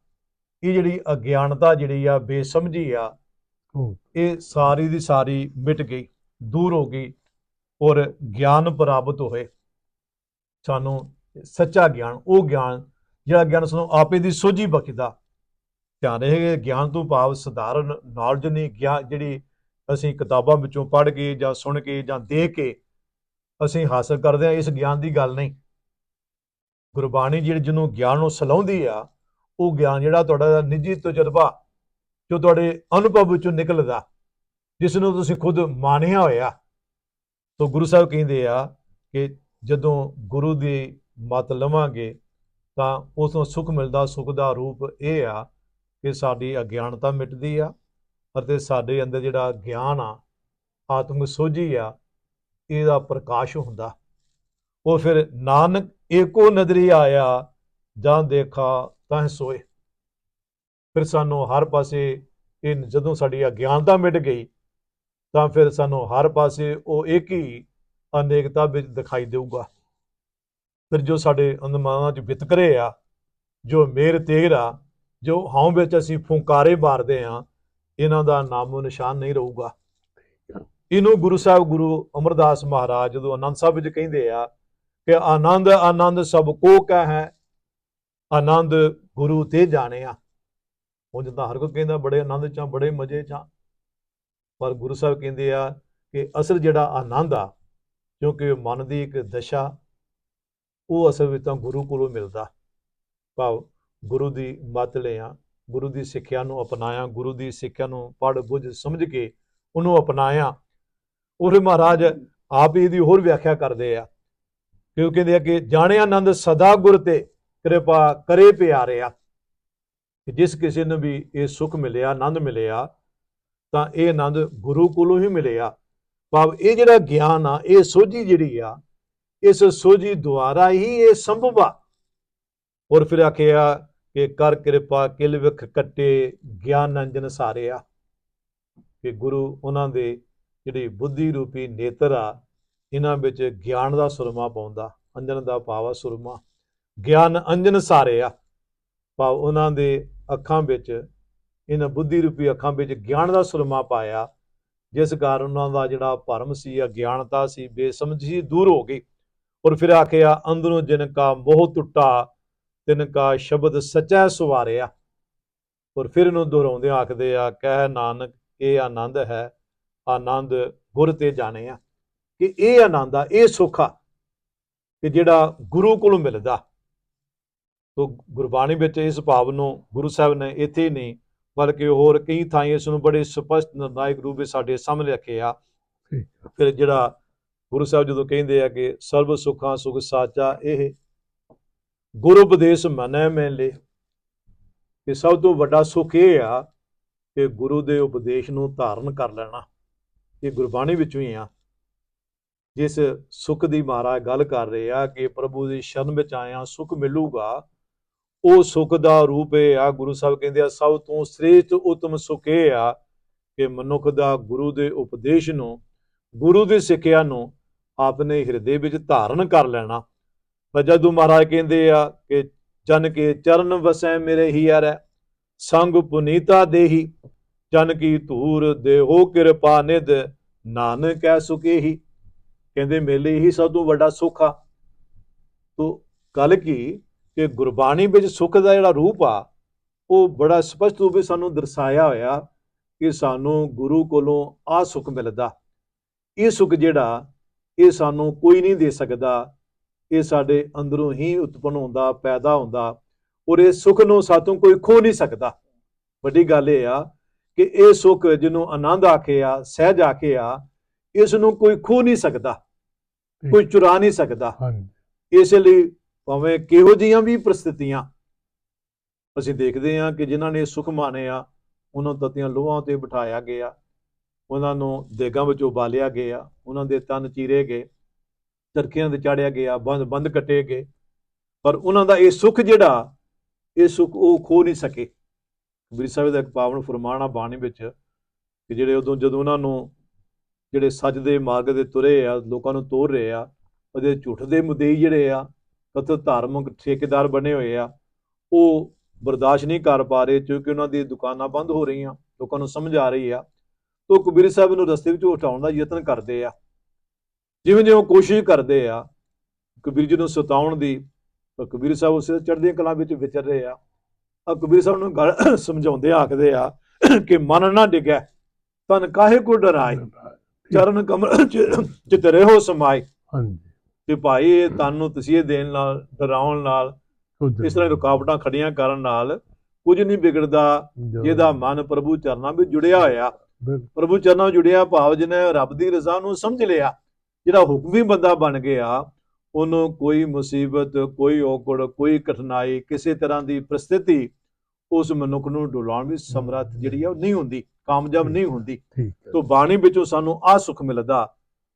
ਇਹ ਜਿਹੜੀ ਅਗਿਆਨਤਾ ਜਿਹੜੀ ਆ, ਬੇਸਮਝੀ ਆ, ਇਹ ਸਾਰੀ ਦੀ ਸਾਰੀ ਮਿਟ ਗਈ, ਦੂਰ ਹੋ ਗਈ, ਔਰ ਗਿਆਨ ਪ੍ਰਾਪਤ ਹੋਏ ਸਾਨੂੰ। ਸੱਚਾ ਗਿਆਨ, ਉਹ ਗਿਆਨ ਜਿਹੜਾ ਗਿਆਨ ਸਾਨੂੰ ਆਪੇ ਦੀ ਸੋਝੀ ਬਖਸ਼ਦਾ। ਧਿਆਨ ਰਹੇ, ਗਿਆਨ ਤੋਂ ਭਾਵ ਸਧਾਰਨ ਨੌਲੇਜ ਨਹੀਂ, ਗਿਆਨ ਜਿਹੜੀ ਅਸੀਂ ਕਿਤਾਬਾਂ ਵਿੱਚੋਂ ਪੜ੍ਹ ਕੇ ਜਾਂ ਸੁਣ ਕੇ ਜਾਂ ਦੇਖ ਕੇ ਅਸੀਂ ਹਾਸਲ ਕਰਦੇ ਹਾਂ, ਇਸ ਗਿਆਨ ਦੀ ਗੱਲ ਨਹੀਂ। ਗੁਰਬਾਣੀ ਜਿਹੜੀ ਜਿਹਨੂੰ ਗਿਆਨ ਨੂੰ ਸਲਾਉਂਦੀ ਆ, ਉਹ ਗਿਆਨ ਜਿਹੜਾ ਤੁਹਾਡਾ ਨਿੱਜੀ ਤਜਰਬਾ, ਜੋ ਤੁਹਾਡੇ ਅਨੁਭਵ ਵਿੱਚੋਂ ਨਿਕਲਦਾ, ਜਿਸ ਨੂੰ ਤੁਸੀਂ ਖੁਦ ਮਾਣਿਆ ਹੋਇਆ। ਸੋ ਗੁਰੂ ਸਾਹਿਬ ਕਹਿੰਦੇ ਆ ਕਿ ਜਦੋਂ ਗੁਰੂ ਦੀ ਮੱਤ ਲਵਾਂਗੇ ਤਾਂ ਉਸ ਨੂੰ ਸੁੱਖ ਮਿਲਦਾ। ਸੁੱਖ ਦਾ ਰੂਪ ਇਹ ਆ ਕਿ ਸਾਡੀ ਅਗਿਆਨਤਾ ਮਿਟਦੀ ਆ ਅਤੇ ਸਾਡੇ ਅੰਦਰ ਜਿਹੜਾ ਗਿਆਨ ਆ, ਆਤਮਿਕ ਸੋਝੀ ਆ, ਇਹਦਾ ਪ੍ਰਕਾਸ਼ ਹੁੰਦਾ। ਉਹ ਫਿਰ ਨਾਨਕ ਏਕੋ ਨਦਰੀ ਆਇਆ, ਜਾਂ ਦੇਖਾ ਤਾਂ ਸੋਏ। ਫਿਰ ਸਾਨੂੰ ਹਰ ਪਾਸੇ ਇਹ, ਜਦੋਂ ਸਾਡੀ ਅਗਿਆਨਤਾ ਮਿਟ ਗਈ ਤਾਂ ਫਿਰ ਸਾਨੂੰ ਹਰ ਪਾਸੇ ਉਹ ਇੱਕ ਹੀ ਅਨੇਕਤਾ ਵਿੱਚ ਦਿਖਾਈ ਦੇਊਗਾ। ਫਿਰ ਜੋ ਸਾਡੇ ਮਨਾਂ 'ਚ ਵਿਤਕਰੇ ਆ, ਜੋ ਮੇਰ ਤੇਰ ਆ, ਜੋ ਹਉ ਵਿੱਚ ਅਸੀਂ ਫੁੰਕਾਰੇ ਮਾਰਦੇ ਹਾਂ, ਇਹਨਾਂ ਦਾ ਨਾਮੋ ਨਿਸ਼ਾਨ ਨਹੀਂ ਰਹੂਗਾ। ਇਹਨੂੰ ਗੁਰੂ ਸਾਹਿਬ, ਗੁਰੂ ਅਮਰਦਾਸ ਮਹਾਰਾਜ ਜਦੋਂ ਆਨੰਦ ਸਾਹਿਬ ਵਿੱਚ ਕਹਿੰਦੇ ਆ ਕਿ ਆਨੰਦ ਆਨੰਦ ਸਭ ਕੋ ਕਹਿ, ਆਨੰਦ ਗੁਰੂ ਤੇ ਜਾਣਿਆ। ਉਹ ਜਿੱਦਾਂ ਹਰ ਕੋਈ ਕਹਿੰਦਾ ਬੜੇ ਆਨੰਦ 'ਚ, ਬੜੇ ਮਜ਼ੇ 'ਚ, ਪਰ ਗੁਰੂ ਸਾਹਿਬ ਕਹਿੰਦੇ ਆ ਕਿ ਅਸਲ ਜਿਹੜਾ ਆਨੰਦ ਆ, ਕਿਉਂਕਿ ਮਨ ਦੀ ਇੱਕ ਦਸ਼ਾ, ਉਹ ਅਸਲ ਵਿੱਚ ਤਾਂ ਗੁਰੂ ਕੋਲੋਂ ਮਿਲਦਾ। ਭਾਵ ਗੁਰੂ ਦੀ ਮੱਤ ਲਿਆ, ਗੁਰੂ ਦੀ ਸਿੱਖਿਆ ਨੂੰ ਅਪਣਾਇਆ, ਗੁਰੂ ਦੀ ਸਿੱਖਿਆ ਨੂੰ ਪੜ੍ਹ ਬੁੱਝ ਸਮਝ ਕੇ ਉਹਨੂੰ ਅਪਣਾਇਆ। ਉਹ ਮਹਾਰਾਜ ਆਪ ਇਹਦੀ ਹੋਰ ਵਿਆਖਿਆ ਕਰਦੇ ਆ, ਕਿਉਂ ਕਹਿੰਦੇ ਆ ਕਿ ਜਾਣੇ ਆਨੰਦ ਸਦਾ ਗੁਰ ਤੇ ਕਿਰਪਾ ਕਰੇ ਪਿਆਰਿਆ। ਕਿ ਜਿਸ ਕਿਸੇ ਨੂੰ ਵੀ ਇਹ ਸੁੱਖ ਮਿਲਿਆ, ਆਨੰਦ ਮਿਲਿਆ, ਤਾਂ ਇਹ ਆਨੰਦ ਗੁਰੂ ਕੋਲੋਂ ਹੀ ਮਿਲਿਆ। ਭਾਵ ਇਹ ਜਿਹੜਾ ਗਿਆਨ ਆ, ਇਹ ਸੋਝੀ ਜਿਹੜੀ ਆ, ਇਸ ਸੋਝੀ ਦੁਆਰਾ ਹੀ ਇਹ ਸੰਭਵ ਆ। ਔਰ ਫਿਰ ਆਖਿਆ ਕਿ ਕਰ ਕਿਰਪਾ ਕਿਲ ਵਿਖ ਕੱਟੇ, ਗਿਆਨ ਅੰਜਨ ਸਾਰਿਆ। ਕਿ ਗੁਰੂ ਉਹਨਾਂ ਦੇ ਜਿਹੜੀ ਬੁੱਧੀ ਰੂਪੀ ਨੇਤਰ ਆ, ਇਹਨਾਂ ਵਿੱਚ ਗਿਆਨ ਦਾ ਸੁਰਮਾ ਪਾਉਂਦਾ। ਅੰਜਨ ਦਾ ਭਾਵ ਆ ਸੁਰਮਾ, ਗਿਆਨ ਅੰਜਨ ਸਾਰਿਆ। ਭਾਵ ਉਹਨਾਂ ਦੇ ਅੱਖਾਂ ਵਿੱਚ, ਇਹਨਾਂ ਬੁੱਧੀ ਰੂਪੀ ਅੱਖਾਂ ਵਿੱਚ ਗਿਆਨ ਦਾ ਸੁਰਮਾ ਪਾਇਆ, ਜਿਸ ਕਾਰਨ ਉਹਨਾਂ ਦਾ ਜਿਹੜਾ ਭਰਮ ਸੀ, ਅਗਿਆਨਤਾ ਸੀ, ਬੇਸਮਝ ਸੀ, ਦੂਰ ਹੋ ਗਈ। ਔਰ ਫਿਰ ਆਖਿਆ ਅੰਦਰੋਂ ਜਿਨ ਕਾ ਮੋਹ ਟੁੱਟਾ, ਤਿਨ ਕਾ ਸ਼ਬਦ ਸੱਚਾ ਸਵਾਰਿਆ। ਔਰ ਫਿਰ ਇਹਨੂੰ ਦੁਹਰਾਉਂਦੇ ਆਖਦੇ ਆ, ਕਹਿ ਨਾਨਕ ਇਹ ਆਨੰਦ ਹੈ, ਆਨੰਦ ਗੁਰ ਤੇ ਜਾਣਿਆ। ਕਿ ਇਹ ਆਨੰਦ ਆ, ਇਹ ਸੁੱਖ ਆ ਕਿ ਜਿਹੜਾ ਗੁਰੂ ਕੋਲੋਂ ਮਿਲਦਾ। ਤੋ ਗੁਰਬਾਣੀ ਵਿੱਚ ਇਸ ਭਾਵ ਨੂੰ ਗੁਰੂ ਸਾਹਿਬ ਨੇ ਇੱਥੇ ਨਹੀਂ ਬਲਕਿ ਹੋਰ ਕਈ ਥਾਈਂ ਇਸ ਨੂੰ ਬੜੇ ਸਪਸ਼ਟ ਨਿਰਣਾਇਕ ਰੂਪ ਵਿੱਚ ਸਾਡੇ ਸਾਹਮਣੇ ਰੱਖਿਆ। ਫਿਰ ਜਿਹੜਾ ਗੁਰੂ ਸਾਹਿਬ ਜਦੋਂ ਕਹਿੰਦੇ ਆ ਕਿ ਸਰਬ ਸੁੱਖਾਂ ਸੁਖ ਸਾਚਾ ਇਹ, ਗੁਰੂ ਉਪਦੇਸ਼ ਮੰਨੈ ਮੈਂ ਲੈ। ਕਿ ਸਭ ਤੋਂ ਵੱਡਾ ਸੁੱਖ ਇਹ ਆ ਕਿ ਗੁਰੂ ਦੇ ਉਪਦੇਸ਼ ਨੂੰ ਧਾਰਨ ਕਰ ਲੈਣਾ। ਇਹ ਗੁਰਬਾਣੀ ਵਿੱਚੋਂ ਹੀ ਆ। ਜਿਸ ਸੁੱਖ ਦੀ ਮਹਾਰਾਜ ਗੱਲ ਕਰ ਰਹੇ ਆ ਕਿ ਪ੍ਰਭੂ ਦੀ ਸ਼ਰਨ ਵਿੱਚ ਆਇਆ ਸੁੱਖ ਮਿਲੂਗਾ, ਉਹ ਸੁੱਖ ਦਾ ਰੂਪ ਇਹ ਆ। ਗੁਰੂ ਸਾਹਿਬ ਕਹਿੰਦੇ ਆ ਸਭ ਤੋਂ ਸ੍ਰੇਸ਼ਟ ਉਤਮ ਸੁੱਖ ਇਹ ਆ ਕਿ ਮਨੁੱਖ ਦਾ ਗੁਰੂ ਦੇ ਉਪਦੇਸ਼ ਨੂੰ, ਗੁਰੂ ਦੀ ਸਿੱਖਿਆ ਨੂੰ ਆਪਣੇ ਹਿਰਦੇ ਵਿੱਚ ਧਾਰਨ ਕਰ ਲੈਣਾ। ਪਰ ਜਦੋਂ ਮਹਾਰਾਜ ਕਹਿੰਦੇ ਆ ਕਿ ਜਨ ਕੇ ਚਰਨ ਵਸੈ ਮੇਰੇ ਹੀਅਰੈ, ਸੰਗ ਪੁਨੀਤਾ ਦੇਹੀ, ਜਨ ਕੀ ਧੂਰ ਦੇਹੋ ਕਿਰਪਾ ਨਿਧ, ਨਾਨਕ ਐ ਸੁਖੇ ਹੀ। ਕਹਿੰਦੇ ਮੇਲੇ ਹੀ ਸਭ ਤੋਂ ਵੱਡਾ ਸੁੱਖ ਆ। ਤੋ ਗੱਲ ਕੀ ਕਿ ਗੁਰਬਾਣੀ ਵਿੱਚ ਸੁੱਖ ਦਾ ਜਿਹੜਾ ਰੂਪ ਆ ਉਹ ਬੜਾ ਸਪਸ਼ਟ ਰੂਪ ਵਿੱਚ ਸਾਨੂੰ ਦਰਸਾਇਆ ਹੋਇਆ ਕਿ ਸਾਨੂੰ ਗੁਰੂ ਕੋਲੋਂ ਆਹ ਸੁੱਖ ਮਿਲਦਾ। ਇਹ ਸੁੱਖ ਜਿਹੜਾ ਇਹ ਸਾਨੂੰ ਕੋਈ ਨਹੀਂ ਦੇ ਸਕਦਾ, ਇਹ ਸਾਡੇ ਅੰਦਰੋਂ ਹੀ ਉਤਪੰਨ ਹੁੰਦਾ, ਪੈਦਾ ਹੁੰਦਾ, ਔਰ ਇਹ ਸੁੱਖ ਨੂੰ ਸਾਤੋਂ ਕੋਈ ਖੋ ਨਹੀਂ ਸਕਦਾ। ਵੱਡੀ ਗੱਲ ਇਹ ਆ ਕਿ ਇਹ ਸੁੱਖ ਜਿਹਨੂੰ ਆਨੰਦ ਆਖੇ ਆ, ਸਹਿਜ ਆਖੇ ਆ, ਇਸ ਨੂੰ ਕੋਈ ਖੋ ਨਹੀਂ ਸਕਦਾ, ਕੋਈ ਚੁਰਾ ਨਹੀਂ ਸਕਦਾ। ਇਸ ਲਈ ਭਾਵੇਂ ਕਿਹੋ ਜਿਹੀਆਂ ਵੀ ਪ੍ਰਸਥਿਤੀਆਂ ਅਸੀਂ ਦੇਖਦੇ ਹਾਂ ਕਿ ਜਿਨ੍ਹਾਂ ਨੇ ਸੁੱਖ ਮਾਣੇ ਆ, ਉਹਨਾਂ ਤਤੀਆਂ ਲੋਹਾਂ ਤੇ ਬਿਠਾਇਆ ਗਿਆ, ਉਹਨਾਂ ਨੂੰ ਦੇਗਾਂ ਵਿੱਚ ਉਬਾਲਿਆ ਗਿਆ, ਉਹਨਾਂ ਦੇ ਤਨ ਚੀਰੇ ਗਏ, ਚਰਖੀਆਂ ਤੇ ਚਾੜਿਆ ਗਿਆ, ਬੰਦ ਕੱਟੇ ਗਏ, ਪਰ ਉਹਨਾਂ ਦਾ ਇਹ ਸੁੱਖ ਜਿਹੜਾ ਇਹ ਸੁੱਖ ਉਹ ਖੋ ਨਹੀਂ ਸਕੇ। ਕਬੀਰ ਸਾਹਿਬ ਦਾ ਇੱਕ ਪਾਵਨ ਫਰਮਾਨ ਆ ਬਾਣੀ ਵਿੱਚ ਕਿ ਜਿਹੜੇ ਉਦੋਂ ਜਦੋਂ ਉਹਨਾਂ ਨੂੰ ਜਿਹੜੇ ਸੱਚ ਦੇ ਮਾਰਗ ਦੇ ਤੁਰੇ ਆ, ਲੋਕਾਂ ਨੂੰ ਤੋਰ ਰਹੇ ਆ, ਉਹਦੇ ਝੂਠ ਦੇ ਮੁਦਈ ਜਿਹੜੇ ਆ, ਕਥਿਤ ਧਾਰਮਿਕ ਠੇਕੇਦਾਰ ਬਣੇ ਹੋਏ ਆ, ਉਹ ਬਰਦਾਸ਼ਤ ਨਹੀਂ ਕਰ ਪਾ ਰਹੇ ਕਿਉਂਕਿ ਉਹਨਾਂ ਦੀ ਦੁਕਾਨਾਂ ਬੰਦ ਹੋ ਰਹੀਆਂ, ਲੋਕਾਂ ਨੂੰ ਸਮਝ ਆ ਰਹੀ ਆ। ਤਾਂ ਕਬੀਰ ਸਾਹਿਬ ਨੂੰ ਰਸਤੇ ਵਿੱਚ ਉਠਾਉਣ ਦਾ ਯਤਨ ਕਰਦੇ ਆ। ਜਿਵੇਂ ਜਿਵੇਂ ਉਹ ਕੋਸ਼ਿਸ਼ ਕਰਦੇ ਆ ਕਬੀਰ ਜੀ ਨੂੰ ਸਤਾਉਣ ਦੀ, ਤਾਂ ਕਬੀਰ ਸਾਹਿਬ ਉਸੇ ਚੜ੍ਹਦੀਆਂ ਕਲਾਂ ਵਿੱਚ ਵਿਚਰ ਰਹੇ ਆ। ਕਬੀਰ ਸਾਹਿਬ ਨੂੰ ਗੱਲ ਸਮਝਾਉਂਦੇ ਆਖਦੇ ਆ ਕਿ ਮਨ ਨਾ ਡਿਗੈ ਤਨ ਕਾਹੇ ਕੋ ਡਰਾਏ, ਚਰਨ ਕਮਲ ਚਿਤ ਰਹੋ ਸਮਾਏ। ਤੇ ਭਾਈ ਇਹ ਤਨ ਨੂੰ ਤਸੀਹੇ ਦੇਣ ਨਾਲ, ਡਰਾਉਣ ਨਾਲ, ਇਸ ਤਰ੍ਹਾਂ ਰੁਕਾਵਟਾਂ ਖੜੀਆਂ ਕਰਨ ਨਾਲ ਕੁਝ ਨਹੀਂ ਵਿਗੜਦਾ। ਜਿਹਦਾ ਮਨ ਪ੍ਰਭੂ ਚਰਨਾਂ ਵਿੱਚ ਜੁੜਿਆ ਹੋਇਆ, ਪ੍ਰਭੂ ਚਰਨਾਂ ਵਿੱਚ ਜੁੜਿਆ ਭਾਵ ਜਿਹਨੇ ਰੱਬ ਦੀ ਰਜ਼ਾ ਨੂੰ ਸਮਝ ਲਿਆ, ਜਿਹੜਾ ਹੁਕਮੀ ਬੰਦਾ ਬਣ ਗਿਆ, ਉਹਨੂੰ ਕੋਈ ਮੁਸੀਬਤ, ਕੋਈ ਔਕੜ, ਕੋਈ ਕਠਿਨਾਈ, ਕਿਸੇ ਤਰ੍ਹਾਂ ਦੀ ਪ੍ਰਸਥਿਤੀ ਉਸ ਮਨੁੱਖ ਨੂੰ ਡੁਲਾਉਣ ਵਿੱਚ ਸਮਰੱਥ ਜਿਹੜੀ ਆ ਉਹ ਨਹੀਂ ਹੁੰਦੀ, ਕਾਮਯਾਬ ਨਹੀਂ ਹੁੰਦੀ। ਤੋਂ ਬਾਣੀ ਵਿੱਚੋਂ ਸਾਨੂੰ ਆਹ ਸੁੱਖ ਮਿਲਦਾ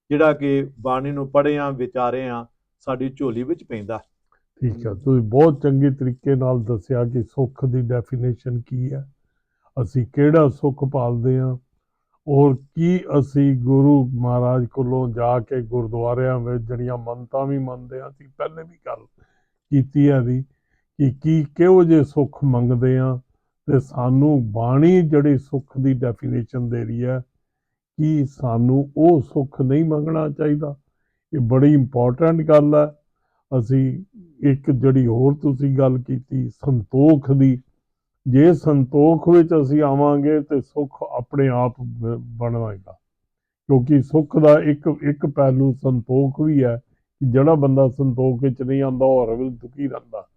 ਜਿਹੜਾ ਕਿ ਬਾਣੀ ਨੂੰ ਪੜ੍ਹਿਆਂ ਵਿਚਾਰਿਆਂ ਸਾਡੀ ਝੋਲੀ ਵਿੱਚ ਪੈਂਦਾ। ਠੀਕ ਹੈ, ਤੁਸੀਂ ਬਹੁਤ ਚੰਗੇ ਤਰੀਕੇ ਨਾਲ ਦੱਸਿਆ ਕਿ ਸੁੱਖ ਦੀ ਡੈਫੀਨੇਸ਼ਨ ਕੀ ਹੈ, ਅਸੀਂ ਕਿਹੜਾ ਸੁੱਖ ਭਾਲਦੇ ਹਾਂ, ਔਰ ਕੀ ਅਸੀਂ ਗੁਰੂ ਮਹਾਰਾਜ ਕੋਲੋਂ ਜਾ ਕੇ ਗੁਰਦੁਆਰਿਆਂ ਵਿੱਚ ਜਿਹੜੀਆਂ ਮੰਨਤਾਂ ਵੀ ਮੰਨਦੇ ਹਾਂ। ਅਸੀਂ ਪਹਿਲੇ ਵੀ ਗੱਲ ਕੀਤੀ ਹੈ ਵੀ ਕਿ ਕਿਹੋ ਜਿਹੇ ਸੁੱਖ ਮੰਗਦੇ ਹਾਂ, ਅਤੇ ਸਾਨੂੰ ਬਾਣੀ ਜਿਹੜੀ ਸੁੱਖ ਦੀ ਡੈਫੀਨੇਸ਼ਨ ਦੇ ਰਹੀ ਹੈ ਕਿ ਸਾਨੂੰ ਉਹ ਸੁੱਖ ਨਹੀਂ ਮੰਗਣਾ ਚਾਹੀਦਾ। ਇਹ ਬੜੀ ਇੰਪੋਰਟੈਂਟ ਗੱਲ ਹੈ। ਅਸੀਂ ਇੱਕ ਜਿਹੜੀ ਹੋਰ ਤੁਸੀਂ ਗੱਲ ਕੀਤੀ ਸੰਤੋਖ ਦੀ, ਜੇ ਸੰਤੋਖ ਵਿੱਚ ਅਸੀਂ ਆਵਾਂਗੇ ਤੇ ਸੁੱਖ ਆਪਣੇ ਆਪ ਬਣੇਗਾ, ਕਿਉਂਕਿ ਸੁੱਖ ਦਾ ਇੱਕ ਪਹਿਲੂ ਸੰਤੋਖ ਵੀ ਹੈ ਕਿ ਜਿਹੜਾ ਬੰਦਾ ਸੰਤੋਖ ਵਿੱਚ ਨਹੀਂ ਆਉਂਦਾ ਉਹ ਹਰ ਵੇਲੇ ਦੁਖੀ ਰਹਿੰਦਾ,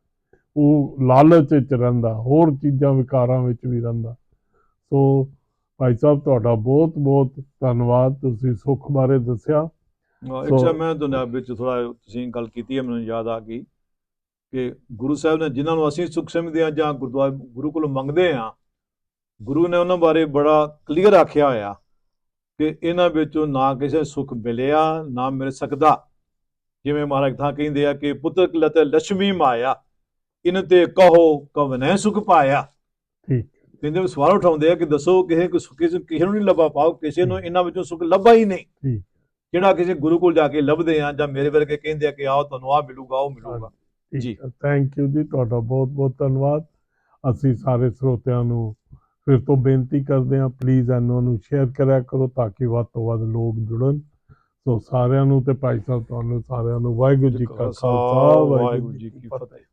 ਉਹ ਲਾਲਚ ਵਿੱਚ ਰਹਿੰਦਾ, ਹੋਰ ਚੀਜ਼ਾਂ ਵਿਕਾਰਾਂ ਵਿੱਚ ਵੀ ਰਹਿੰਦਾ। ਸੋ ਭਾਈ ਸਾਹਿਬ ਤੁਹਾਡਾ ਬਹੁਤ ਬਹੁਤ ਧੰਨਵਾਦ, ਤੁਸੀਂ ਸੁੱਖ ਬਾਰੇ ਦੱਸਿਆ। ਮੈਂ ਦੁਨੀਆ ਵਿੱਚ ਥੋੜਾ ਤੁਸੀਂ ਗੱਲ ਕੀਤੀ ਹੈ, ਮੈਨੂੰ ਯਾਦ ਆ ਗਈ ਕਿ ਗੁਰੂ ਸਾਹਿਬ ਨੇ ਜਿਨ੍ਹਾਂ ਨੂੰ ਅਸੀਂ ਸੁੱਖ ਸਮਝਦੇ ਹਾਂ ਜਾਂ ਗੁਰੂ ਕੋਲੋਂ ਮੰਗਦੇ ਹਾਂ, ਗੁਰੂ ਨੇ ਉਹਨਾਂ ਬਾਰੇ ਬੜਾ ਕਲੀਅਰ ਆਖਿਆ ਹੋਇਆ ਕਿ ਇਹਨਾਂ ਵਿੱਚੋਂ ਨਾ ਕਿਸੇ ਸੁੱਖ ਮਿਲਿਆ ਨਾ ਮਿਲ ਸਕਦਾ। ਜਿਵੇਂ ਮਹਾਰਾਜ ਥਾਂ ਕਹਿੰਦੇ ਆ ਕਿ ਪੁੱਤਰ ਲਤਿ ਲక్ష్ਮੀ ਮਾਇਆ, ਇਨ ਤੇ ਕਹੋ ਕਵਨੈ ਸੁਖ ਪਾਇਆ। ਕਹਿੰਦੇ ਸਵਾਲ ਉਠਾਉਂਦੇ ਆ ਕਿ ਦੱਸੋ ਕਿਸੇ ਨੂੰ ਨਹੀਂ ਲੱਭਾ ਪਾਓ, ਕਿਸੇ ਨੂੰ ਇਹਨਾਂ ਵਿੱਚੋਂ ਸੁੱਖ ਲੱਭਾ ਹੀ ਨਹੀਂ ਜਿਹੜਾ ਕਿਸੇ ਗੁਰੂ ਕੋਲ ਜਾ ਕੇ ਲੱਭਦੇ ਆ, ਜਾਂ ਮੇਰੇ ਵਰਗੇ ਕਹਿੰਦੇ ਆ ਕਿ ਆਓ ਤੁਹਾਨੂੰ ਆਹ ਮਿਲੂਗਾ, ਉਹ ਮਿਲੂਗਾ। ਜੀ ਥੈਂਕ ਯੂ ਜੀ, ਤੁਹਾਡਾ ਬਹੁਤ ਬਹੁਤ ਧੰਨਵਾਦ। ਅਸੀਂ ਸਾਰੇ ਸਰੋਤਿਆਂ ਨੂੰ ਫਿਰ ਤੋਂ ਬੇਨਤੀ ਕਰਦੇ ਹਾਂ, ਪਲੀਜ਼ ਇਹਨਾਂ ਨੂੰ ਸ਼ੇਅਰ ਕਰਿਆ ਕਰੋ ਤਾਂ ਕਿ ਵੱਧ ਤੋਂ ਵੱਧ ਲੋਕ ਜੁੜਨ। ਸੋ ਸਾਰਿਆਂ ਨੂੰ ਤੇ ਭਾਈ ਸਾਹਿਬ ਤੁਹਾਨੂੰ ਸਾਰਿਆਂ ਨੂੰ ਵਾਹਿਗੁਰੂ ਜੀ ਕਾ ਖਾਲਸਾ, ਵਾਹਿਗੁਰੂ ਜੀ ਕੀ ਫਤਿਹ।